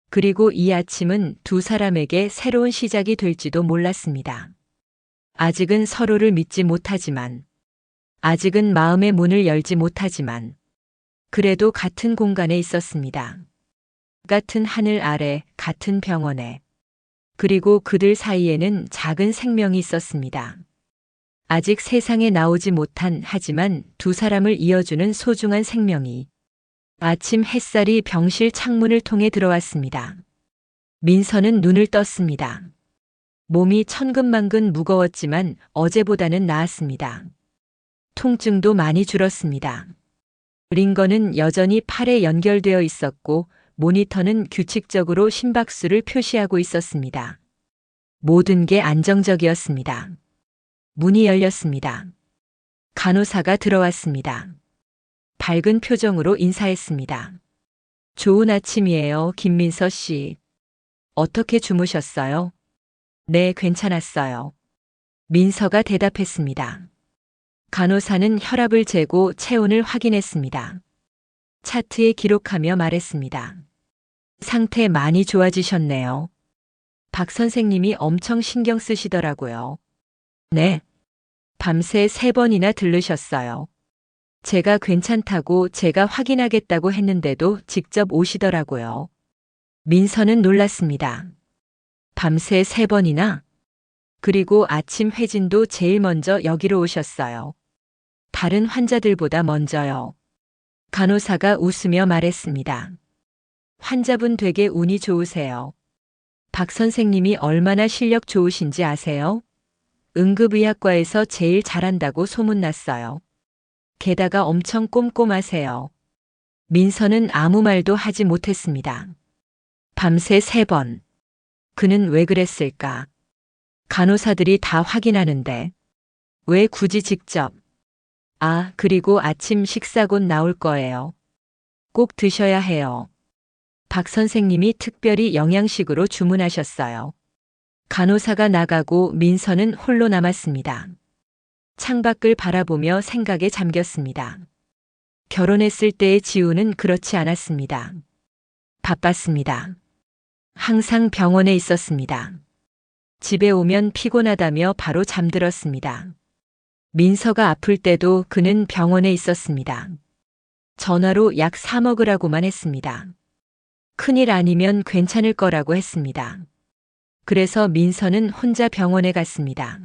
그리고 이 아침은 두 사람에게 새로운 시작이 될지도 몰랐습니다. 아직은 서로를 믿지 못하지만, 아직은 마음의 문을 열지 못하지만, 그래도 같은 공간에 있었습니다. 같은 하늘 아래, 같은 병원에. 그리고 그들 사이에는 작은 생명이 있었습니다. 아직 세상에 나오지 못한 하지만 두 사람을 이어주는 소중한 생명이. 아침 햇살이 병실 창문을 통해 들어왔습니다. 민서는 눈을 떴습니다. 몸이 천근만근 무거웠지만 어제보다는 나았습니다. 통증도 많이 줄었습니다. 링거는 여전히 팔에 연결되어 있었고 모니터는 규칙적으로 심박수를 표시하고 있었습니다. 모든 게 안정적이었습니다. 문이 열렸습니다. 간호사가 들어왔습니다. 밝은 표정으로 인사했습니다. 좋은 아침이에요, 김민서 씨. 어떻게 주무셨어요? 네, 괜찮았어요. 민서가 대답했습니다. 간호사는 혈압을 재고 체온을 확인했습니다. 차트에 기록하며 말했습니다. 상태 많이 좋아지셨네요. 박 선생님이 엄청 신경 쓰시더라고요. 네. 밤새 3번이나 들르셨어요. 제가 괜찮다고 제가 확인하겠다고 했는데도 직접 오시더라고요. 민서는 놀랐습니다. 밤새 3번이나? 그리고 아침 회진도 제일 먼저 여기로 오셨어요. 다른 환자들보다 먼저요. 간호사가 웃으며 말했습니다. 환자분 되게 운이 좋으세요. 박 선생님이 얼마나 실력 좋으신지 아세요? 응급의학과에서 제일 잘한다고 소문났어요. 게다가 엄청 꼼꼼하세요. 민서는 아무 말도 하지 못했습니다. 밤새 3번. 그는 왜 그랬을까? 간호사들이 다 확인하는데 왜 굳이 직접? 아, 그리고 아침 식사 곧 나올 거예요. 꼭 드셔야 해요. 박 선생님이 특별히 영양식으로 주문하셨어요. 간호사가 나가고 민서는 홀로 남았습니다. 창밖을 바라보며 생각에 잠겼습니다. 결혼했을 때의 지우는 그렇지 않았습니다. 바빴습니다. 항상 병원에 있었습니다. 집에 오면 피곤하다며 바로 잠들었습니다. 민서가 아플 때도 그는 병원에 있었습니다. 전화로 약 사 먹으라고만 했습니다. 큰일 아니면 괜찮을 거라고 했습니다. 그래서 민서는 혼자 병원에 갔습니다.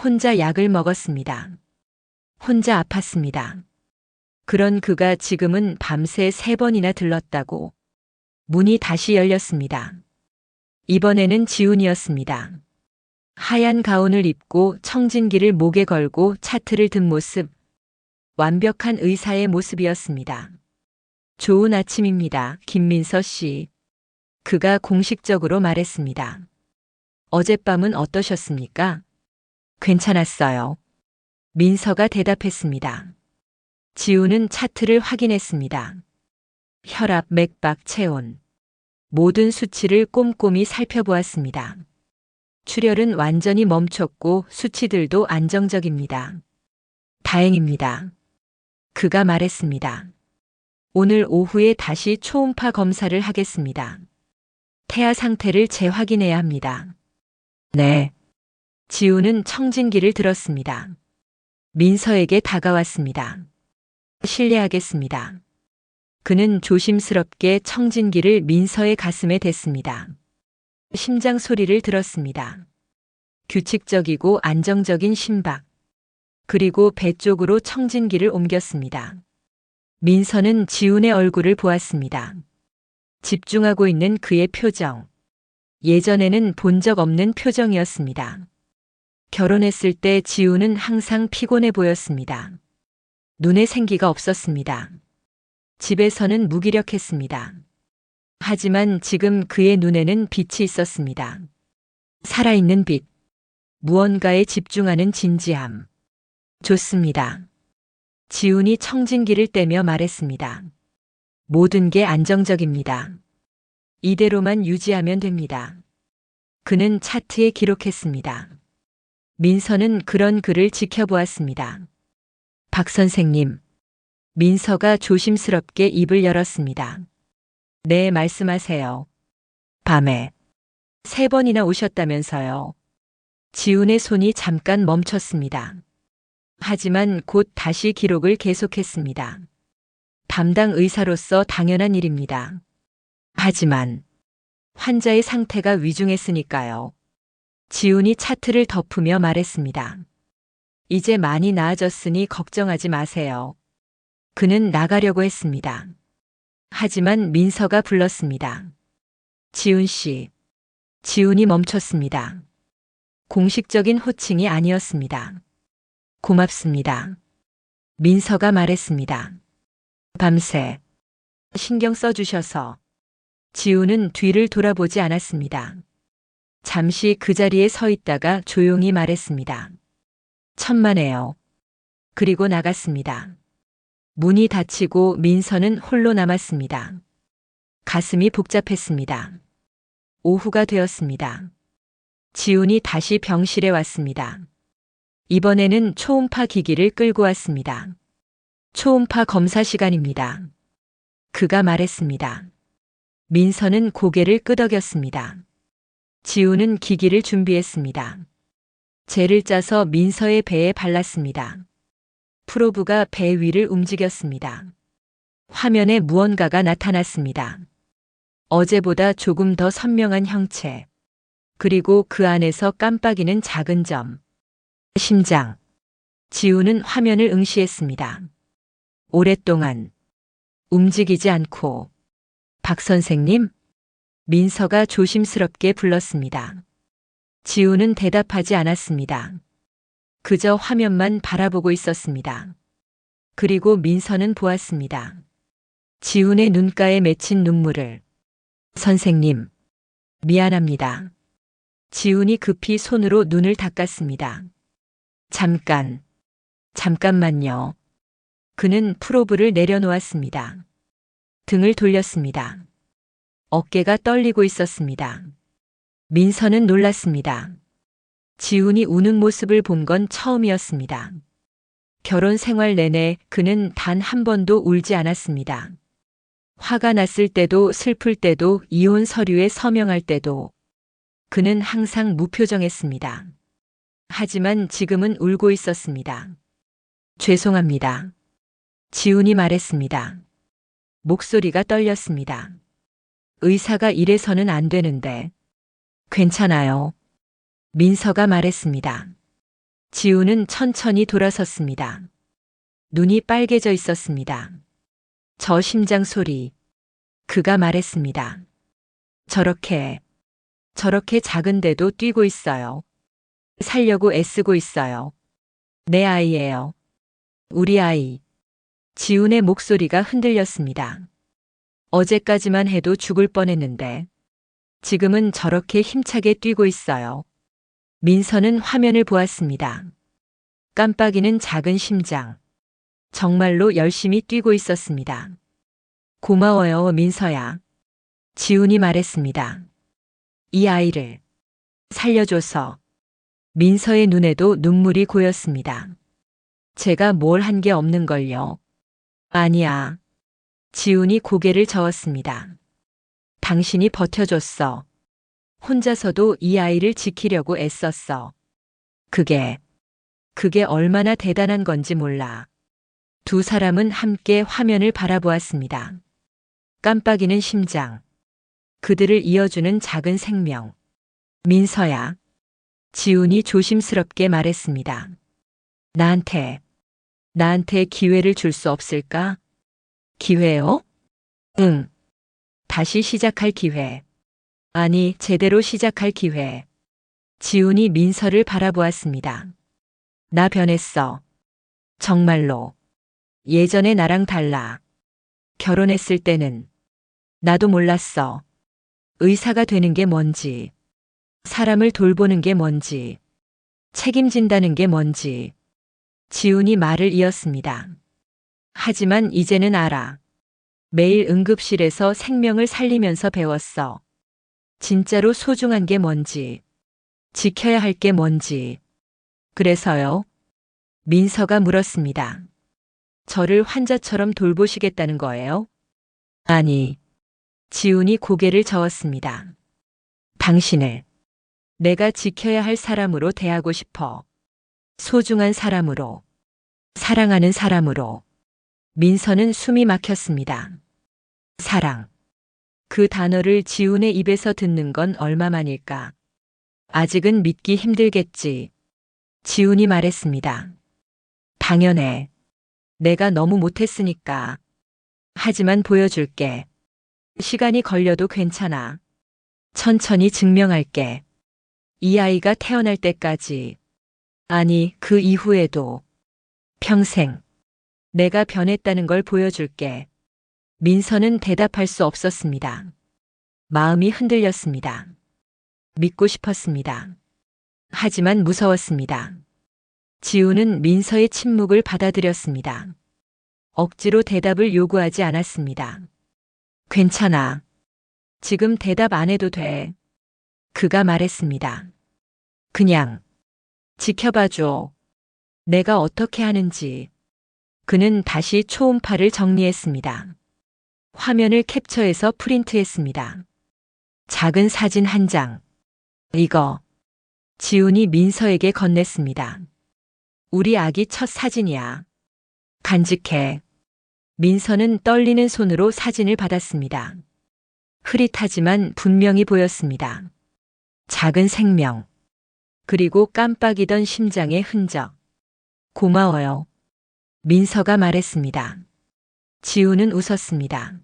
혼자 약을 먹었습니다. 혼자 아팠습니다. 그런 그가 지금은 밤새 3번이나 들렀다고. 문이 다시 열렸습니다. 이번에는 지훈이었습니다. 하얀 가운을 입고 청진기를 목에 걸고 차트를 든 모습. 완벽한 의사의 모습이었습니다. 좋은 아침입니다, 김민서 씨. 그가 공식적으로 말했습니다. 어젯밤은 어떠셨습니까? 괜찮았어요. 민서가 대답했습니다. 지우는 차트를 확인했습니다. 혈압, 맥박, 체온. 모든 수치를 꼼꼼히 살펴보았습니다. 출혈은 완전히 멈췄고 수치들도 안정적입니다. 다행입니다. 그가 말했습니다. 오늘 오후에 다시 초음파 검사를 하겠습니다. 태아 상태를 재확인해야 합니다. 네. 지우는 청진기를 들었습니다. 민서에게 다가왔습니다. 실례하겠습니다. 그는 조심스럽게 청진기를 민서의 가슴에 댔습니다. 심장 소리를 들었습니다. 규칙적이고 안정적인 심박. 그리고 배 쪽으로 청진기를 옮겼습니다. 민서는 지훈의 얼굴을 보았습니다. 집중하고 있는 그의 표정. 예전에는 본 적 없는 표정이었습니다. 결혼했을 때 지훈은 항상 피곤해 보였습니다. 눈에 생기가 없었습니다. 집에서는 무기력했습니다. 하지만 지금 그의 눈에는 빛이 있었습니다. 살아있는 빛. 무언가에 집중하는 진지함. 좋습니다. 지훈이 청진기를 떼며 말했습니다. 모든 게 안정적입니다. 이대로만 유지하면 됩니다. 그는 차트에 기록했습니다. 민서는 그런 그를 지켜보았습니다. 박 선생님. 민서가 조심스럽게 입을 열었습니다. 네, 말씀하세요. 밤에 3번이나 오셨다면서요. 지훈의 손이 잠깐 멈췄습니다. 하지만 곧 다시 기록을 계속했습니다. 담당 의사로서 당연한 일입니다. 하지만 환자의 상태가 위중했으니까요. 지훈이 차트를 덮으며 말했습니다. 이제 많이 나아졌으니 걱정하지 마세요. 그는 나가려고 했습니다. 하지만 민서가 불렀습니다. 지훈 씨. 지훈이 멈췄습니다. 공식적인 호칭이 아니었습니다. 고맙습니다. 민서가 말했습니다. 밤새 신경 써주셔서. 지훈은 뒤를 돌아보지 않았습니다. 잠시 그 자리에 서 있다가 조용히 말했습니다. 천만에요. 그리고 나갔습니다. 문이 닫히고 민서는 홀로 남았습니다. 가슴이 복잡했습니다. 오후가 되었습니다. 지훈이 다시 병실에 왔습니다. 이번에는 초음파 기기를 끌고 왔습니다. 초음파 검사 시간입니다. 그가 말했습니다. 민서는 고개를 끄덕였습니다. 지훈은 기기를 준비했습니다. 젤을 짜서 민서의 배에 발랐습니다. 프로브가 배 위를 움직였습니다. 화면에 무언가가 나타났습니다. 어제보다 조금 더 선명한 형체. 그리고 그 안에서 깜빡이는 작은 점. 심장. 지우는 화면을 응시했습니다. 오랫동안 움직이지 않고. 박 선생님? 민서가 조심스럽게 불렀습니다. 지우는 대답하지 않았습니다. 그저 화면만 바라보고 있었습니다. 그리고 민서는 보았습니다. 지훈의 눈가에 맺힌 눈물을. 선생님, 미안합니다. 지훈이 급히 손으로 눈을 닦았습니다. 잠깐만요. 그는 프로브를 내려놓았습니다. 등을 돌렸습니다. 어깨가 떨리고 있었습니다. 민서는 놀랐습니다. 지훈이 우는 모습을 본 건 처음이었습니다. 결혼 생활 내내 그는 단 한 번도 울지 않았습니다. 화가 났을 때도 슬플 때도 이혼 서류에 서명할 때도 그는 항상 무표정했습니다. 하지만 지금은 울고 있었습니다. 죄송합니다. 지훈이 말했습니다. 목소리가 떨렸습니다. 의사가 이래서는 안 되는데. 괜찮아요. 민서가 말했습니다. 지훈은 천천히 돌아섰습니다. 눈이 빨개져 있었습니다. 저 심장 소리. 그가 말했습니다. 저렇게 작은데도 뛰고 있어요. 살려고 애쓰고 있어요. 내 아이예요. 우리 아이. 지훈의 목소리가 흔들렸습니다. 어제까지만 해도 죽을 뻔했는데 지금은 저렇게 힘차게 뛰고 있어요. 민서는 화면을 보았습니다. 깜빡이는 작은 심장. 정말로 열심히 뛰고 있었습니다. 고마워요, 민서야. 지훈이 말했습니다. 이 아이를 살려줘서. 민서의 눈에도 눈물이 고였습니다. 제가 뭘 한 게 없는걸요. 아니야. 지훈이 고개를 저었습니다. 당신이 버텨줬어. 혼자서도 이 아이를 지키려고 애썼어. 그게 얼마나 대단한 건지 몰라. 두 사람은 함께 화면을 바라보았습니다. 깜빡이는 심장. 그들을 이어주는 작은 생명. 민서야. 지훈이 조심스럽게 말했습니다. 나한테 기회를 줄 수 없을까? 기회요? 응. 다시 시작할 기회. 아니, 제대로 시작할 기회. 지훈이 민서를 바라보았습니다. 나 변했어. 정말로. 예전에 나랑 달라. 결혼했을 때는 나도 몰랐어. 의사가 되는 게 뭔지, 사람을 돌보는 게 뭔지, 책임진다는 게 뭔지. 지훈이 말을 이었습니다. 하지만 이제는 알아. 매일 응급실에서 생명을 살리면서 배웠어. 진짜로 소중한 게 뭔지, 지켜야 할 게 뭔지. 그래서요? 민서가 물었습니다. 저를 환자처럼 돌보시겠다는 거예요? 아니. 지훈이 고개를 저었습니다. 당신을 내가 지켜야 할 사람으로 대하고 싶어. 소중한 사람으로. 사랑하는 사람으로. 민서는 숨이 막혔습니다. 사랑. 그 단어를 지훈의 입에서 듣는 건 얼마만일까? 아직은 믿기 힘들겠지. 지훈이 말했습니다. 당연해. 내가 너무 못했으니까. 하지만 보여줄게. 시간이 걸려도 괜찮아. 천천히 증명할게. 이 아이가 태어날 때까지. 아니, 그 이후에도. 평생. 내가 변했다는 걸 보여줄게. 민서는 대답할 수 없었습니다. 마음이 흔들렸습니다. 믿고 싶었습니다. 하지만 무서웠습니다. 지훈은 민서의 침묵을 받아들였습니다. 억지로 대답을 요구하지 않았습니다. 괜찮아. 지금 대답 안 해도 돼. 그가 말했습니다. 그냥 지켜봐줘. 내가 어떻게 하는지. 그는 다시 초음파를 정리했습니다. 화면을 캡처해서 프린트했습니다. 작은 사진 한 장. 이거. 지훈이 민서에게 건넸습니다. 우리 아기 첫 사진이야. 간직해. 민서는 떨리는 손으로 사진을 받았습니다. 흐릿하지만 분명히 보였습니다. 작은 생명. 그리고 깜빡이던 심장의 흔적. 고마워요. 민서가 말했습니다. 지우는 웃었습니다.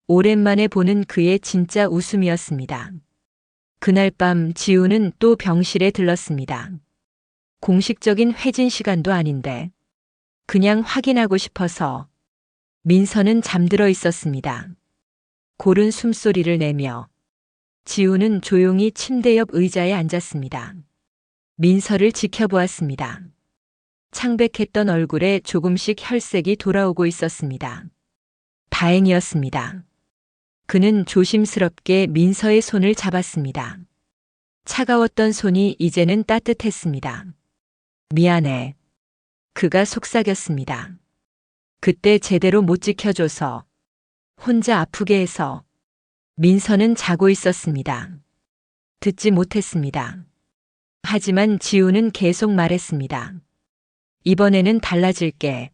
오랜만에 보는 그의 진짜 웃음이었습니다. 그날 밤 지우는 또 병실에 들렀습니다. 공식적인 회진 시간도 아닌데 그냥 확인하고 싶어서. 민서는 잠들어 있었습니다. 고른 숨소리를 내며 지우는 조용히 침대 옆 의자에 앉았습니다. 민서를 지켜보았습니다. 창백했던 얼굴에 조금씩 혈색이 돌아오고 있었습니다. 다행이었습니다. 그는 조심스럽게 민서의 손을 잡았습니다. 차가웠던 손이 이제는 따뜻했습니다. 미안해. 그가 속삭였습니다. 그때 제대로 못 지켜줘서, 혼자 아프게 해서. 민서는 자고 있었습니다. 듣지 못했습니다. 하지만 지우는 계속 말했습니다. 이번에는 달라질게.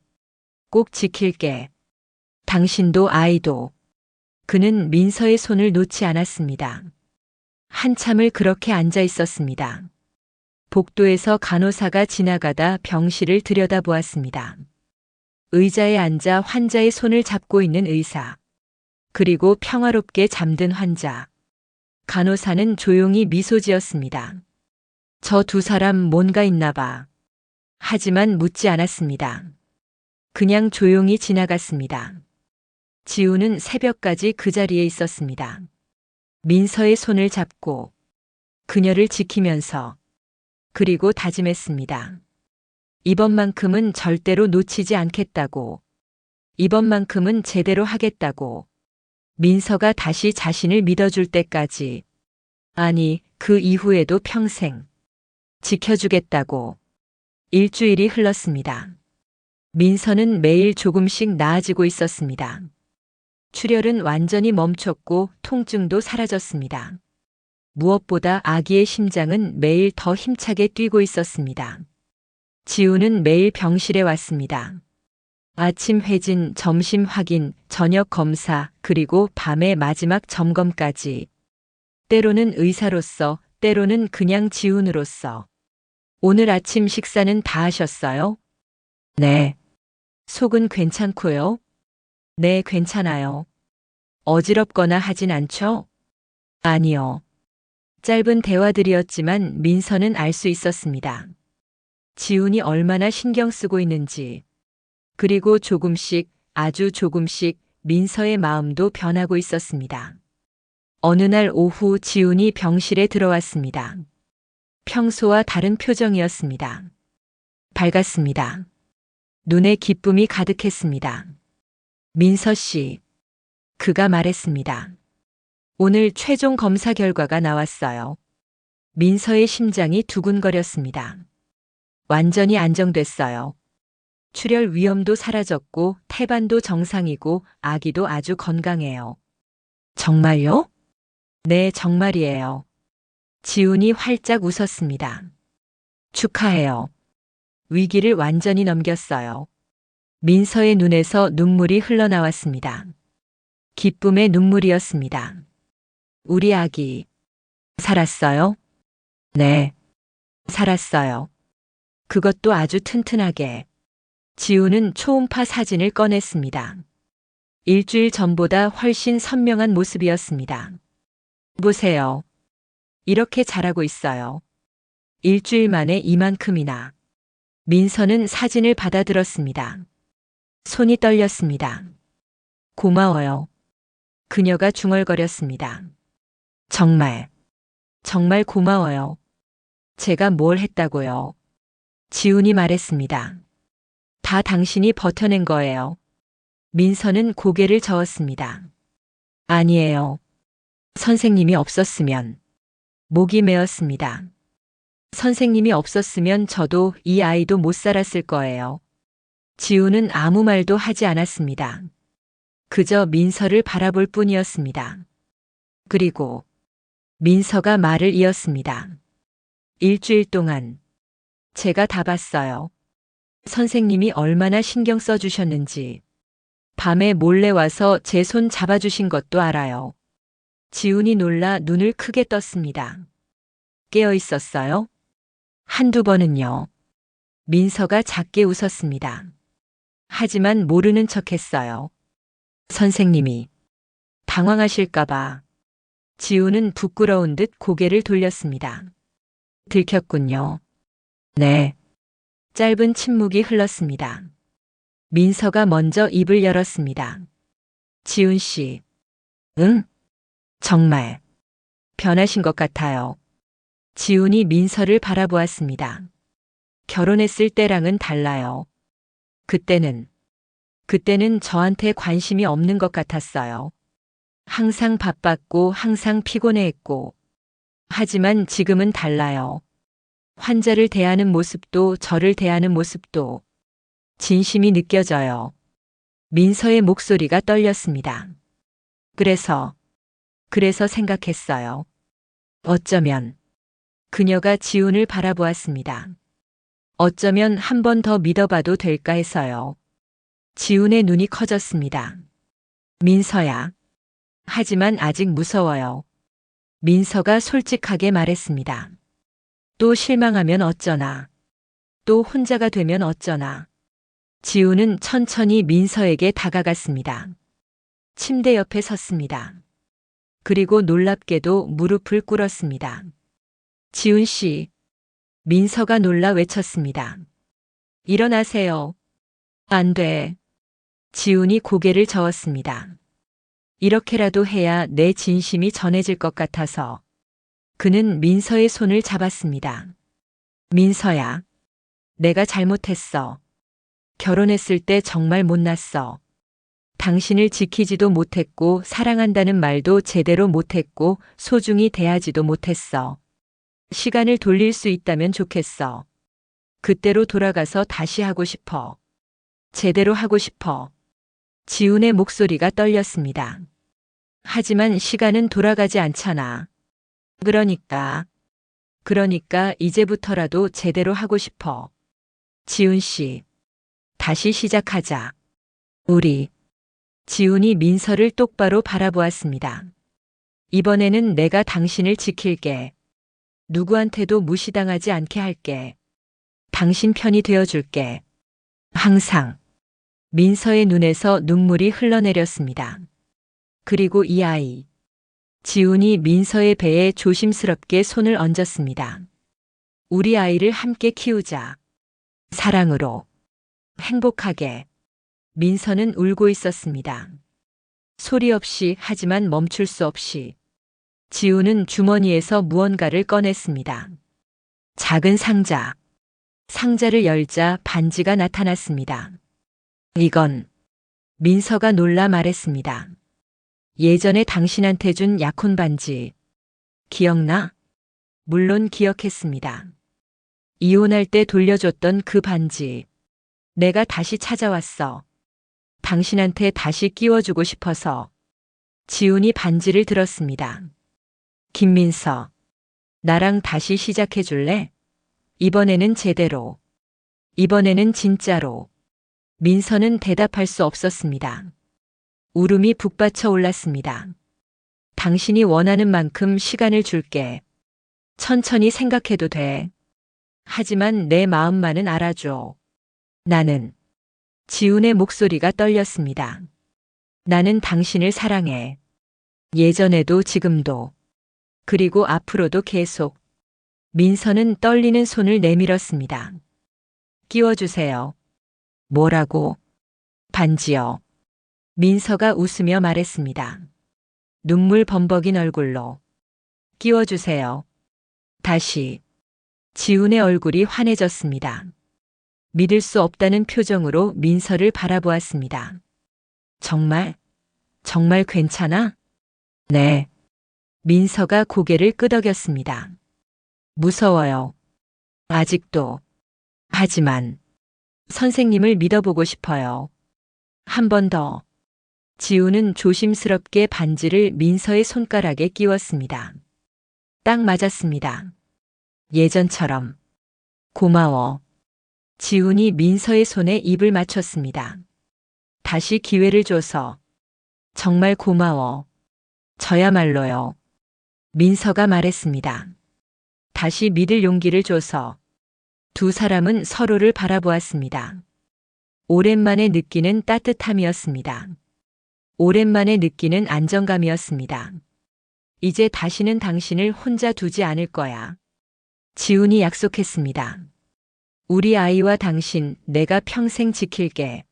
꼭 지킬게. 당신도 아이도. 그는 민서의 손을 놓지 않았습니다. 한참을 그렇게 앉아 있었습니다. 복도에서 간호사가 지나가다 병실을 들여다보았습니다. 의자에 앉아 환자의 손을 잡고 있는 의사. 그리고 평화롭게 잠든 환자. 간호사는 조용히 미소 지었습니다. 저 두 사람 뭔가 있나 봐. 하지만 묻지 않았습니다. 그냥 조용히 지나갔습니다. 지우는 새벽까지 그 자리에 있었습니다. 민서의 손을 잡고 그녀를 지키면서, 그리고 다짐했습니다. 이번만큼은 절대로 놓치지 않겠다고. 이번만큼은 제대로 하겠다고. 민서가 다시 자신을 믿어줄 때까지. 아니, 그 이후에도 평생 지켜주겠다고. 일주일이 흘렀습니다. 민서는 매일 조금씩 나아지고 있었습니다. 출혈은 완전히 멈췄고 통증도 사라졌습니다. 무엇보다 아기의 심장은 매일 더 힘차게 뛰고 있었습니다. 지우는 매일 병실에 왔습니다. 아침 회진, 점심 확인, 저녁 검사, 그리고 밤의 마지막 점검까지. 때로는 의사로서, 때로는 그냥 지훈으로서. 오늘 아침 식사는 다 하셨어요? 네. 속은 괜찮고요? 네, 괜찮아요. 어지럽거나 하진 않죠? 아니요. 짧은 대화들이었지만 민서는 알 수 있었습니다. 지훈이 얼마나 신경 쓰고 있는지. 그리고 조금씩, 아주 조금씩 민서의 마음도 변하고 있었습니다. 어느 날 오후 지훈이 병실에 들어왔습니다. 평소와 다른 표정이었습니다. 밝았습니다. 눈에 기쁨이 가득했습니다. 민서 씨. 그가 말했습니다. 오늘 최종 검사 결과가 나왔어요. 민서의 심장이 두근거렸습니다. 완전히 안정됐어요. 출혈 위험도 사라졌고 태반도 정상이고 아기도 아주 건강해요. 정말요? 네, 정말이에요. 지훈이 활짝 웃었습니다. 축하해요. 위기를 완전히 넘겼어요. 민서의 눈에서 눈물이 흘러나왔습니다. 기쁨의 눈물이었습니다. 우리 아기 살았어요? 네, 살았어요. 그것도 아주 튼튼하게. 지우는 초음파 사진을 꺼냈습니다. 일주일 전보다 훨씬 선명한 모습이었습니다. 보세요. 이렇게 자라고 있어요. 일주일 만에 이만큼이나. 민서는 사진을 받아들었습니다. 손이 떨렸습니다. 고마워요. 그녀가 중얼거렸습니다. 정말, 정말 고마워요. 제가 뭘 했다고요? 지훈이 말했습니다. 다 당신이 버텨낸 거예요. 민서는 고개를 저었습니다. 아니에요. 선생님이 없었으면. 목이 메었습니다. 선생님이 없었으면 저도 이 아이도 못 살았을 거예요. 지우는 아무 말도 하지 않았습니다. 그저 민서를 바라볼 뿐이었습니다. 그리고 민서가 말을 이었습니다. 일주일 동안 제가 다 봤어요. 선생님이 얼마나 신경 써주셨는지. 밤에 몰래 와서 제 손 잡아주신 것도 알아요. 지훈이 놀라 눈을 크게 떴습니다. 깨어 있었어요? 한두 번은요. 민서가 작게 웃었습니다. 하지만 모르는 척 했어요. 선생님이 당황하실까봐. 지우는 부끄러운 듯 고개를 돌렸습니다. 들켰군요. 네. 짧은 침묵이 흘렀습니다. 민서가 먼저 입을 열었습니다. 지훈 씨. 응? 정말. 변하신 것 같아요. 지훈이 민서를 바라보았습니다. 결혼했을 때랑은 달라요. 그때는 저한테 관심이 없는 것 같았어요. 항상 바빴고 항상 피곤해했고. 하지만 지금은 달라요. 환자를 대하는 모습도 저를 대하는 모습도 진심이 느껴져요. 민서의 목소리가 떨렸습니다. 그래서 생각했어요. 어쩌면 그녀가 지훈을 바라보았습니다. 어쩌면 한 번 더 믿어봐도 될까 해서요. 지훈의 눈이 커졌습니다. 민서야. 하지만 아직 무서워요. 민서가 솔직하게 말했습니다. 또 실망하면 어쩌나. 또 혼자가 되면 어쩌나. 지훈은 천천히 민서에게 다가갔습니다. 침대 옆에 섰습니다. 그리고 놀랍게도 무릎을 꿇었습니다. 지훈 씨. 민서가 놀라 외쳤습니다. 일어나세요. 안 돼. 지훈이 고개를 저었습니다. 이렇게라도 해야 내 진심이 전해질 것 같아서. 그는 민서의 손을 잡았습니다. 민서야. 내가 잘못했어. 결혼했을 때 정말 못났어. 당신을 지키지도 못했고 사랑한다는 말도 제대로 못했고 소중히 대하지도 못했어. 시간을 돌릴 수 있다면 좋겠어. 그때로 돌아가서 다시 하고 싶어. 제대로 하고 싶어. 지훈의 목소리가 떨렸습니다. 하지만 시간은 돌아가지 않잖아. 그러니까 이제부터라도 제대로 하고 싶어. 지훈 씨. 다시 시작하자. 우리. 지훈이 민서를 똑바로 바라보았습니다. 이번에는 내가 당신을 지킬게. 누구한테도 무시당하지 않게 할게. 당신 편이 되어줄게. 항상. 민서의 눈에서 눈물이 흘러내렸습니다. 그리고 이 아이. 지훈이 민서의 배에 조심스럽게 손을 얹었습니다. 우리 아이를 함께 키우자. 사랑으로. 행복하게. 민서는 울고 있었습니다. 소리 없이 하지만 멈출 수 없이. 지훈은 주머니에서 무언가를 꺼냈습니다. 작은 상자. 상자를 열자 반지가 나타났습니다. 이건. 민서가 놀라 말했습니다. 예전에 당신한테 준 약혼 반지. 기억나? 물론 기억했습니다. 이혼할 때 돌려줬던 그 반지. 내가 다시 찾아왔어. 당신한테 다시 끼워주고 싶어서. 지훈이 반지를 들었습니다. 김민서. 나랑 다시 시작해줄래? 이번에는 제대로. 이번에는 진짜로. 민서는 대답할 수 없었습니다. 울음이 북받쳐 올랐습니다. 당신이 원하는 만큼 시간을 줄게. 천천히 생각해도 돼. 하지만 내 마음만은 알아줘. 나는. 지훈의 목소리가 떨렸습니다. 나는 당신을 사랑해. 예전에도 지금도. 그리고 앞으로도 계속. 민서는 떨리는 손을 내밀었습니다. 끼워주세요. 뭐라고? 반지요. 민서가 웃으며 말했습니다. 눈물 범벅인 얼굴로. 끼워주세요. 다시. 지훈의 얼굴이 환해졌습니다. 믿을 수 없다는 표정으로 민서를 바라보았습니다. 정말 괜찮아? 네. 민서가 고개를 끄덕였습니다. 무서워요. 아직도. 하지만 선생님을 믿어보고 싶어요. 한 번 더. 지훈은 조심스럽게 반지를 민서의 손가락에 끼웠습니다. 딱 맞았습니다. 예전처럼. 고마워. 지훈이 민서의 손에 입을 맞췄습니다. 다시 기회를 줘서. 정말 고마워. 저야말로요. 민서가 말했습니다. 다시 믿을 용기를 줘서 두 사람은 서로를 바라보았습니다. 오랜만에 느끼는 따뜻함이었습니다. 오랜만에 느끼는 안정감이었습니다. 이제 다시는 당신을 혼자 두지 않을 거야. 지훈이 약속했습니다. 우리 아이와 당신 내가 평생 지킬게.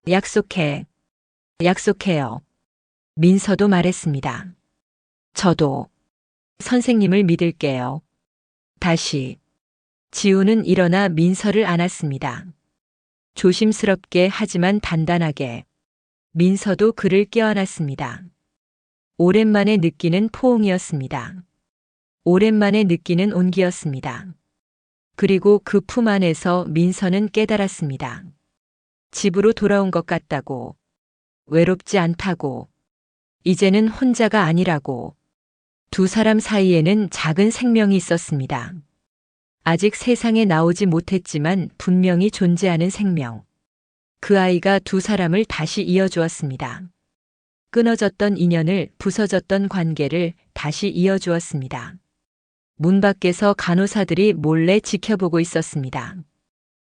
약속해. 약속해요. 민서도 말했습니다. 저도 선생님을 믿을게요. 다시 지훈은 일어나 민서를 안았습니다. 조심스럽게 하지만 단단하게. 민서도 그를 껴안았습니다. 오랜만에 느끼는 포옹이었습니다. 오랜만에 느끼는 온기였습니다. 그리고 그 품 안에서 민서는 깨달았습니다. 집으로 돌아온 것 같다고. 외롭지 않다고. 이제는 혼자가 아니라고. 두 사람 사이에는 작은 생명이 있었습니다. 아직 세상에 나오지 못했지만 분명히 존재하는 생명. 그 아이가 두 사람을 다시 이어주었습니다. 끊어졌던 인연을, 부서졌던 관계를 다시 이어주었습니다. 문 밖에서 간호사들이 몰래 지켜보고 있었습니다.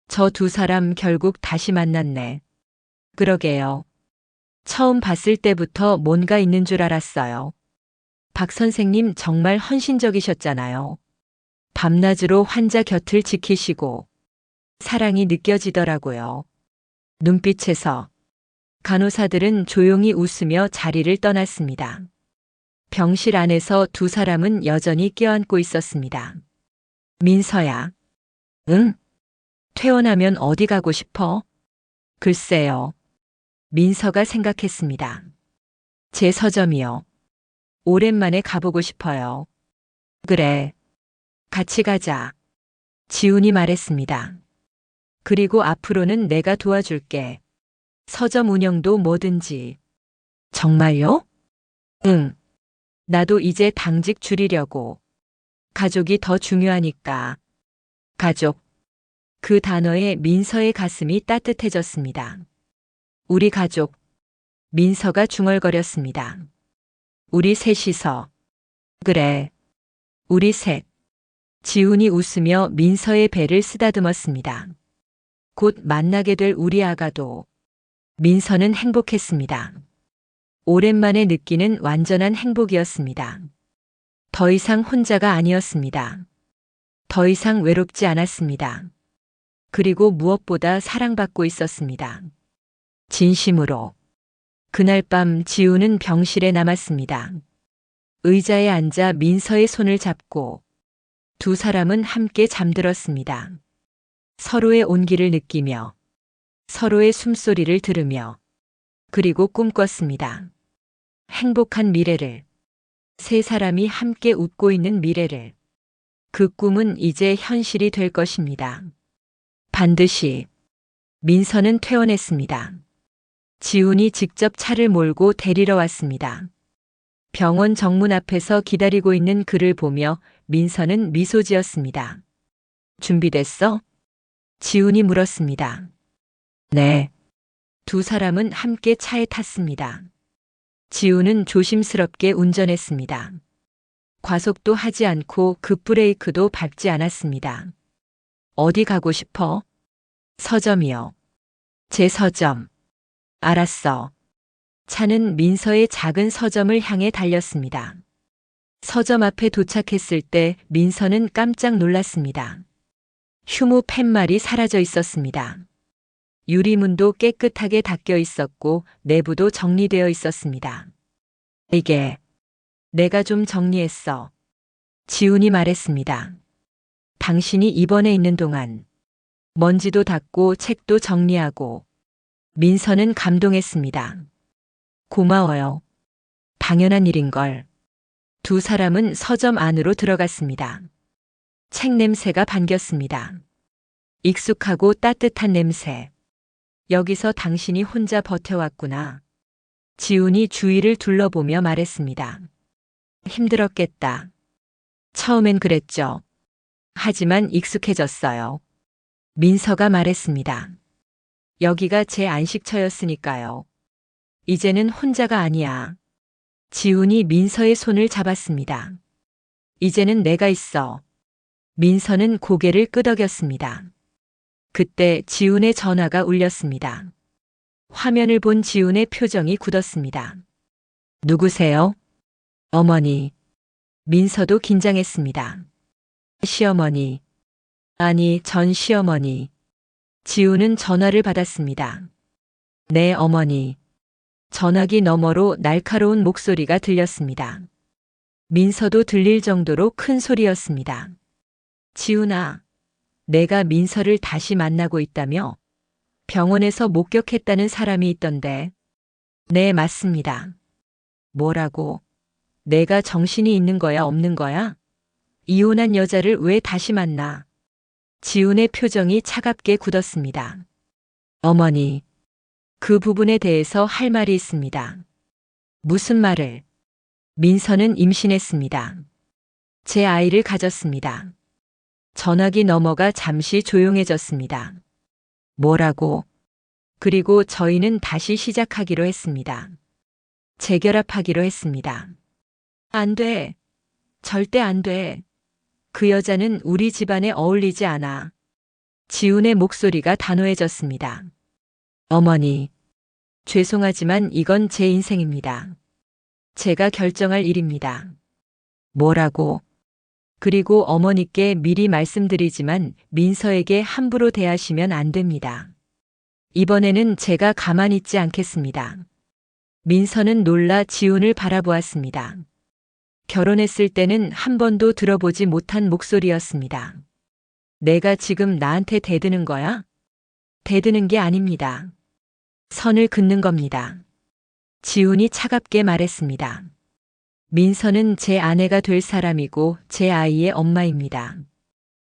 저 두 사람 결국 다시 만났네. 그러게요. 처음 봤을 때부터 뭔가 있는 줄 알았어요. 박 선생님 정말 헌신적이셨잖아요. 밤낮으로 환자 곁을 지키시고 사랑이 느껴지더라고요. 눈빛에서. 간호사들은 조용히 웃으며 자리를 떠났습니다. 병실 안에서 두 사람은 여전히 껴안고 있었습니다. 민서야. 응? 퇴원하면 어디 가고 싶어? 글쎄요. 민서가 생각했습니다. 제 서점이요. 오랜만에 가보고 싶어요. 그래. 같이 가자. 지훈이 말했습니다. 그리고 앞으로는 내가 도와줄게. 서점 운영도 뭐든지. 정말요? 응. 나도 이제 당직 줄이려고. 가족이 더 중요하니까. 가족. 그 단어에 민서의 가슴이 따뜻해졌습니다. 우리 가족. 민서가 중얼거렸습니다. 우리 셋이서. 그래. 우리 셋. 지훈이 웃으며 민서의 배를 쓰다듬었습니다. 곧 만나게 될 우리 아가도. 민서는 행복했습니다. 오랜만에 느끼는 완전한 행복이었습니다. 더 이상 혼자가 아니었습니다. 더 이상 외롭지 않았습니다. 그리고 무엇보다 사랑받고 있었습니다. 진심으로. 그날 밤 지훈은 병실에 남았습니다. 의자에 앉아 민서의 손을 잡고 두 사람은 함께 잠들었습니다. 서로의 온기를 느끼며 서로의 숨소리를 들으며 그리고 꿈꿨습니다. 행복한 미래를. 세 사람이 함께 웃고 있는 미래를. 그 꿈은 이제 현실이 될 것입니다. 반드시. 민서는 퇴원했습니다. 지훈이 직접 차를 몰고 데리러 왔습니다. 병원 정문 앞에서 기다리고 있는 그를 보며 민서는 미소 지었습니다. 준비됐어? 지훈이 물었습니다. 네. 두 사람은 함께 차에 탔습니다. 지훈은 조심스럽게 운전했습니다. 과속도 하지 않고 급브레이크도 밟지 않았습니다. 어디 가고 싶어? 서점이요. 제 서점. 알았어. 차는 민서의 작은 서점을 향해 달렸습니다. 서점 앞에 도착했을 때 민서는 깜짝 놀랐습니다. 휴무 팻말이 사라져 있었습니다. 유리문도 깨끗하게 닦여 있었고 내부도 정리되어 있었습니다. 이게 내가 좀 정리했어. 지훈이 말했습니다. 당신이 입원해 있는 동안 먼지도 닦고 책도 정리하고. 민서는 감동했습니다. 고마워요. 당연한 일인걸. 두 사람은 서점 안으로 들어갔습니다. 책 냄새가 반겼습니다. 익숙하고 따뜻한 냄새. 여기서 당신이 혼자 버텨왔구나. 지훈이 주위를 둘러보며 말했습니다. 힘들었겠다. 처음엔 그랬죠. 하지만 익숙해졌어요. 민서가 말했습니다. 여기가 제 안식처였으니까요. 이제는 혼자가 아니야. 지훈이 민서의 손을 잡았습니다. 이제는 내가 있어. 민서는 고개를 끄덕였습니다. 그때 지훈의 전화가 울렸습니다. 화면을 본 지훈의 표정이 굳었습니다. 누구세요? 어머니. 민서도 긴장했습니다. 시어머니. 아니, 전 시어머니. 지훈은 전화를 받았습니다. 네, 어머니. 전화기 너머로 날카로운 목소리가 들렸습니다. 민서도 들릴 정도로 큰 소리였습니다. 지훈아, 내가 민서를 다시 만나고 있다며? 병원에서 목격했다는 사람이 있던데. 네, 맞습니다. 뭐라고? 내가 정신이 있는 거야, 없는 거야? 이혼한 여자를 왜 다시 만나? 지훈의 표정이 차갑게 굳었습니다. 어머니, 그 부분에 대해서 할 말이 있습니다. 무슨 말을? 민서는 임신했습니다. 제 아이를 가졌습니다. 전화기 너머가 잠시 조용해졌습니다. 뭐라고? 그리고 저희는 다시 시작하기로 했습니다. 재결합하기로 했습니다. 안 돼. 절대 안 돼. 그 여자는 우리 집안에 어울리지 않아. 지훈의 목소리가 단호해졌습니다. 어머니, 죄송하지만 이건 제 인생입니다. 제가 결정할 일입니다. 뭐라고? 그리고 어머니께 미리 말씀드리지만 민서에게 함부로 대하시면 안 됩니다. 이번에는 제가 가만히 있지 않겠습니다. 민서는 놀라 지훈을 바라보았습니다. 결혼했을 때는 한 번도 들어보지 못한 목소리였습니다. 내가 지금 나한테 대드는 거야? 대드는 게 아닙니다. 선을 긋는 겁니다. 지훈이 차갑게 말했습니다. 민서는 제 아내가 될 사람이고 제 아이의 엄마입니다.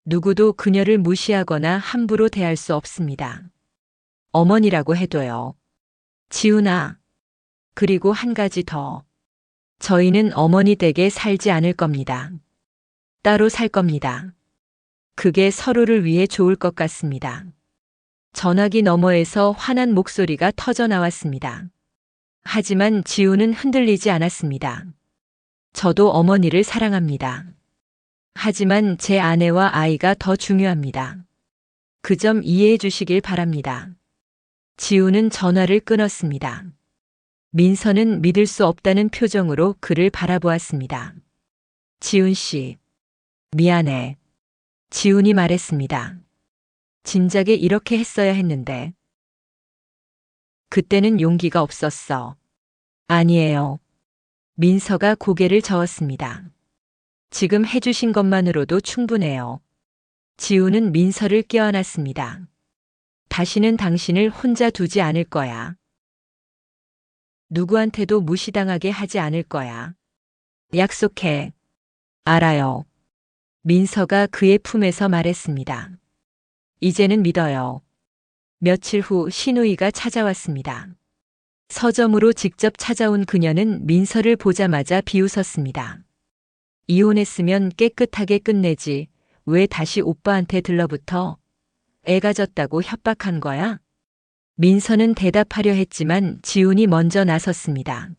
누구도 그녀를 무시하거나 함부로 대할 수 없습니다. 어머니라고 해도요. 지훈아, 그리고 한 가지 더. 저희는 어머니 댁에 살지 않을 겁니다. 따로 살 겁니다. 그게 서로를 위해 좋을 것 같습니다. 전화기 너머에서 화난 목소리가 터져 나왔습니다. 하지만 지훈은 흔들리지 않았습니다. 저도 어머니를 사랑합니다. 하지만 제 아내와 아이가 더 중요합니다. 그 점 이해해 주시길 바랍니다. 지훈은 전화를 끊었습니다. 민서는 믿을 수 없다는 표정으로 그를 바라보았습니다. 지훈 씨, 미안해. 지훈이 말했습니다. 진작에 이렇게 했어야 했는데. 그때는 용기가 없었어. 아니에요. 민서가 고개를 저었습니다. 지금 해주신 것만으로도 충분해요. 지훈은 민서를 껴안았습니다. 다시는 당신을 혼자 두지 않을 거야. 누구한테도 무시당하게 하지 않을 거야. 약속해. 알아요. 민서가 그의 품에서 말했습니다. 이제는 믿어요. 며칠 후 신우이가 찾아왔습니다. 서점으로 직접 찾아온 그녀는 민서를 보자마자 비웃었습니다. 이혼했으면 깨끗하게 끝내지. 왜 다시 오빠한테 들러붙어? 애가 졌다고 협박한 거야? 민서는 대답하려 했지만 지훈이 먼저 나섰습니다.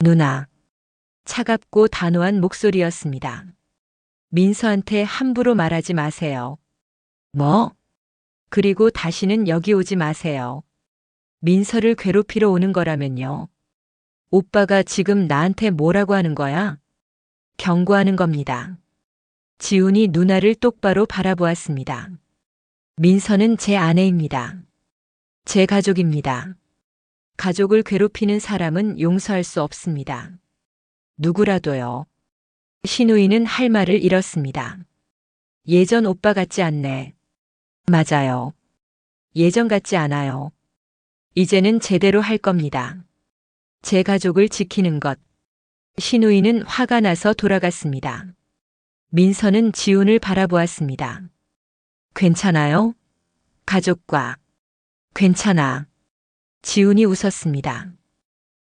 누나. 차갑고 단호한 목소리였습니다. 민서한테 함부로 말하지 마세요. 뭐? 그리고 다시는 여기 오지 마세요. 민서를 괴롭히러 오는 거라면요. 오빠가 지금 나한테 뭐라고 하는 거야? 경고하는 겁니다. 지훈이 누나를 똑바로 바라보았습니다. 민서는 제 아내입니다. 제 가족입니다. 가족을 괴롭히는 사람은 용서할 수 없습니다. 누구라도요. 신우이는 할 말을 잃었습니다. 예전 오빠 같지 않네. 맞아요. 예전 같지 않아요. 이제는 제대로 할 겁니다. 제 가족을 지키는 것. 신우이는 화가 나서 돌아갔습니다. 민서는 지훈을 바라보았습니다. 괜찮아요? 가족과. 괜찮아. 지훈이 웃었습니다.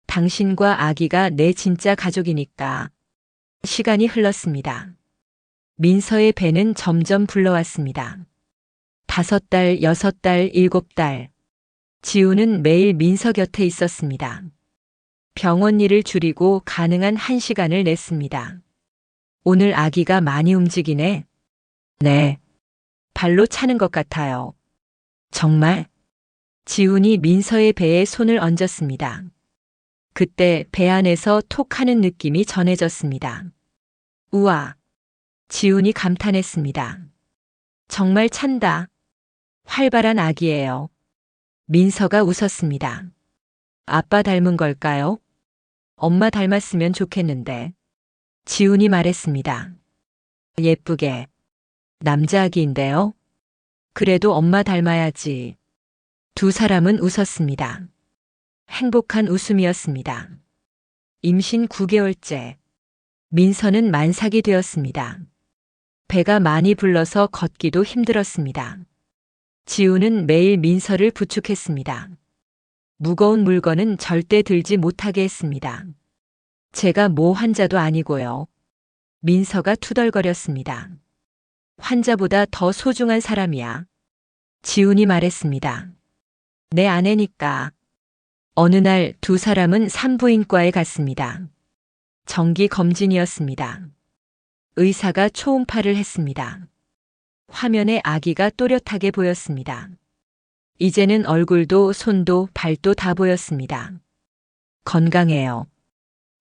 당신과 아기가 내 진짜 가족이니까. 시간이 흘렀습니다. 민서의 배는 점점 불러왔습니다. 5달, 6달, 7달. 지훈은 매일 민서 곁에 있었습니다. 병원 일을 줄이고 가능한 1시간을 냈습니다. 오늘 아기가 많이 움직이네. 네. 발로 차는 것 같아요. 정말? 지훈이 민서의 배에 손을 얹었습니다. 그때 배 안에서 톡 하는 느낌이 전해졌습니다. 우와! 지훈이 감탄했습니다. 정말 찬다. 활발한 아기예요. 민서가 웃었습니다. 아빠 닮은 걸까요? 엄마 닮았으면 좋겠는데. 지훈이 말했습니다. 예쁘게. 남자 아기인데요. 그래도 엄마 닮아야지. 두 사람은 웃었습니다. 행복한 웃음이었습니다. 임신 9개월째. 민서는 만삭이 되었습니다. 배가 많이 불러서 걷기도 힘들었습니다. 지우는 매일 민서를 부축했습니다. 무거운 물건은 절대 들지 못하게 했습니다. 제가 모 환자도 아니고요. 민서가 투덜거렸습니다. 환자보다 더 소중한 사람이야. 지훈이 말했습니다. 내 아내니까. 어느 날 두 사람은 산부인과에 갔습니다. 정기 검진이었습니다. 의사가 초음파를 했습니다. 화면에 아기가 또렷하게 보였습니다. 이제는 얼굴도 손도 발도 다 보였습니다. 건강해요.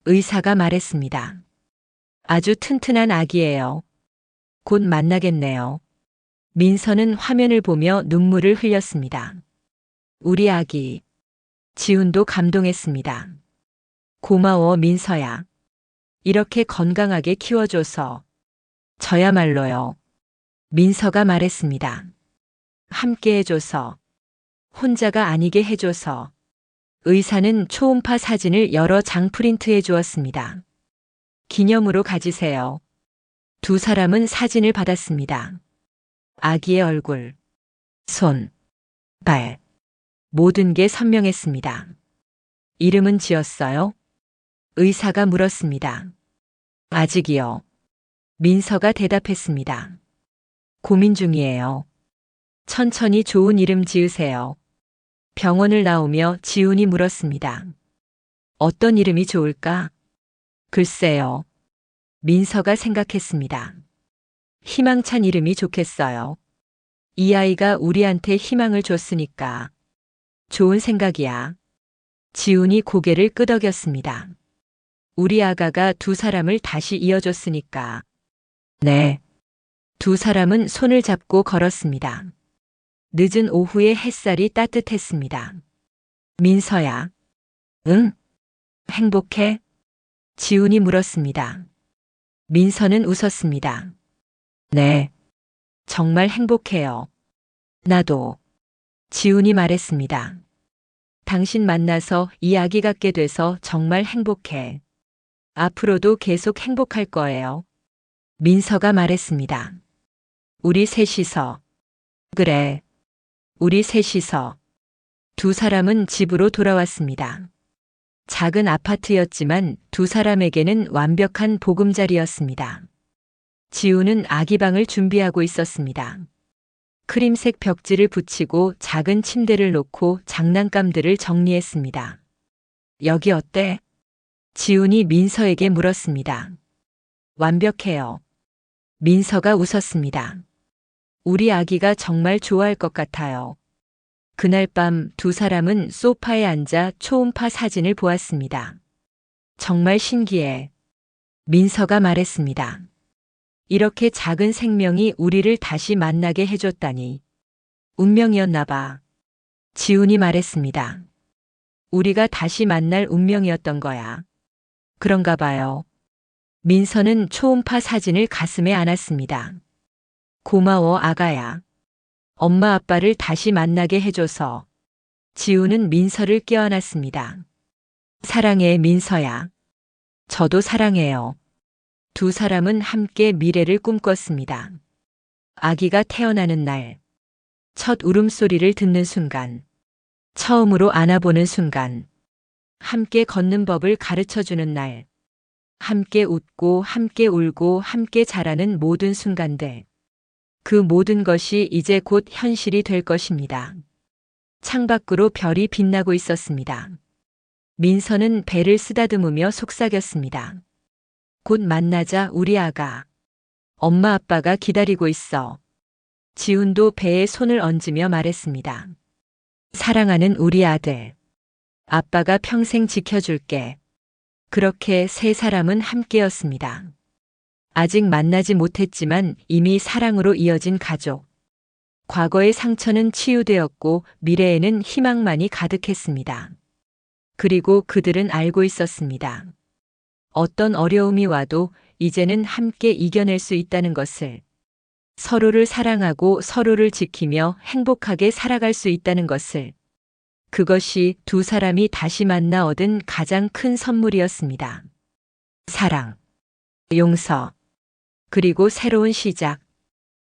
의사가 말했습니다. 아주 튼튼한 아기예요. 곧 만나겠네요. 민서는 화면을 보며 눈물을 흘렸습니다. 우리 아기. 지훈도 감동했습니다. 고마워 민서야. 이렇게 건강하게 키워줘서. 저야말로요. 민서가 말했습니다. 함께 해줘서. 혼자가 아니게 해줘서. 의사는 초음파 사진을 여러 장 프린트해 주었습니다. 기념으로 가지세요. 두 사람은 사진을 받았습니다. 아기의 얼굴, 손, 발, 모든 게 선명했습니다. 이름은 지었어요? 의사가 물었습니다. 아직이요. 민서가 대답했습니다. 고민 중이에요. 천천히 좋은 이름 지으세요. 병원을 나오며 지훈이 물었습니다. 어떤 이름이 좋을까? 글쎄요. 민서가 생각했습니다. 희망찬 이름이 좋겠어요. 이 아이가 우리한테 희망을 줬으니까. 좋은 생각이야. 지훈이 고개를 끄덕였습니다. 우리 아가가 두 사람을 다시 이어줬으니까. 네. 두 사람은 손을 잡고 걸었습니다. 늦은 오후의 햇살이 따뜻했습니다. 민서야. 응? 행복해? 지훈이 물었습니다. 민서는 웃었습니다. 네. 정말 행복해요. 나도. 지훈이 말했습니다. 당신 만나서 이 아기 갖게 돼서 정말 행복해. 앞으로도 계속 행복할 거예요. 민서가 말했습니다. 우리 셋이서. 그래. 우리 셋이서. 두 사람은 집으로 돌아왔습니다. 작은 아파트였지만 두 사람에게는 완벽한 보금자리였습니다. 지우는 아기방을 준비하고 있었습니다. 크림색 벽지를 붙이고 작은 침대를 놓고 장난감들을 정리했습니다. 여기 어때? 지훈이 민서에게 물었습니다. 완벽해요. 민서가 웃었습니다. 우리 아기가 정말 좋아할 것 같아요. 그날 밤 두 사람은 소파에 앉아 초음파 사진을 보았습니다. 정말 신기해. 민서가 말했습니다. 이렇게 작은 생명이 우리를 다시 만나게 해줬다니. 운명이었나 봐. 지훈이 말했습니다. 우리가 다시 만날 운명이었던 거야. 그런가 봐요. 민서는 초음파 사진을 가슴에 안았습니다. 고마워 아가야. 엄마 아빠를 다시 만나게 해줘서. 지훈은 민서를 껴안았습니다. 사랑해 민서야. 저도 사랑해요. 두 사람은 함께 미래를 꿈꿨습니다. 아기가 태어나는 날, 첫 울음소리를 듣는 순간, 처음으로 안아보는 순간, 함께 걷는 법을 가르쳐주는 날, 함께 웃고 함께 울고 함께 자라는 모든 순간들. 그 모든 것이 이제 곧 현실이 될 것입니다. 창밖으로 별이 빛나고 있었습니다. 민서는 배를 쓰다듬으며 속삭였습니다. 곧 만나자 우리 아가. 엄마 아빠가 기다리고 있어. 지훈도 배에 손을 얹으며 말했습니다. 사랑하는 우리 아들. 아빠가 평생 지켜줄게. 그렇게 세 사람은 함께였습니다. 아직 만나지 못했지만 이미 사랑으로 이어진 가족. 과거의 상처는 치유되었고 미래에는 희망만이 가득했습니다. 그리고 그들은 알고 있었습니다. 어떤 어려움이 와도 이제는 함께 이겨낼 수 있다는 것을, 서로를 사랑하고 서로를 지키며 행복하게 살아갈 수 있다는 것을, 그것이 두 사람이 다시 만나 얻은 가장 큰 선물이었습니다. 사랑, 용서, 그리고 새로운 시작.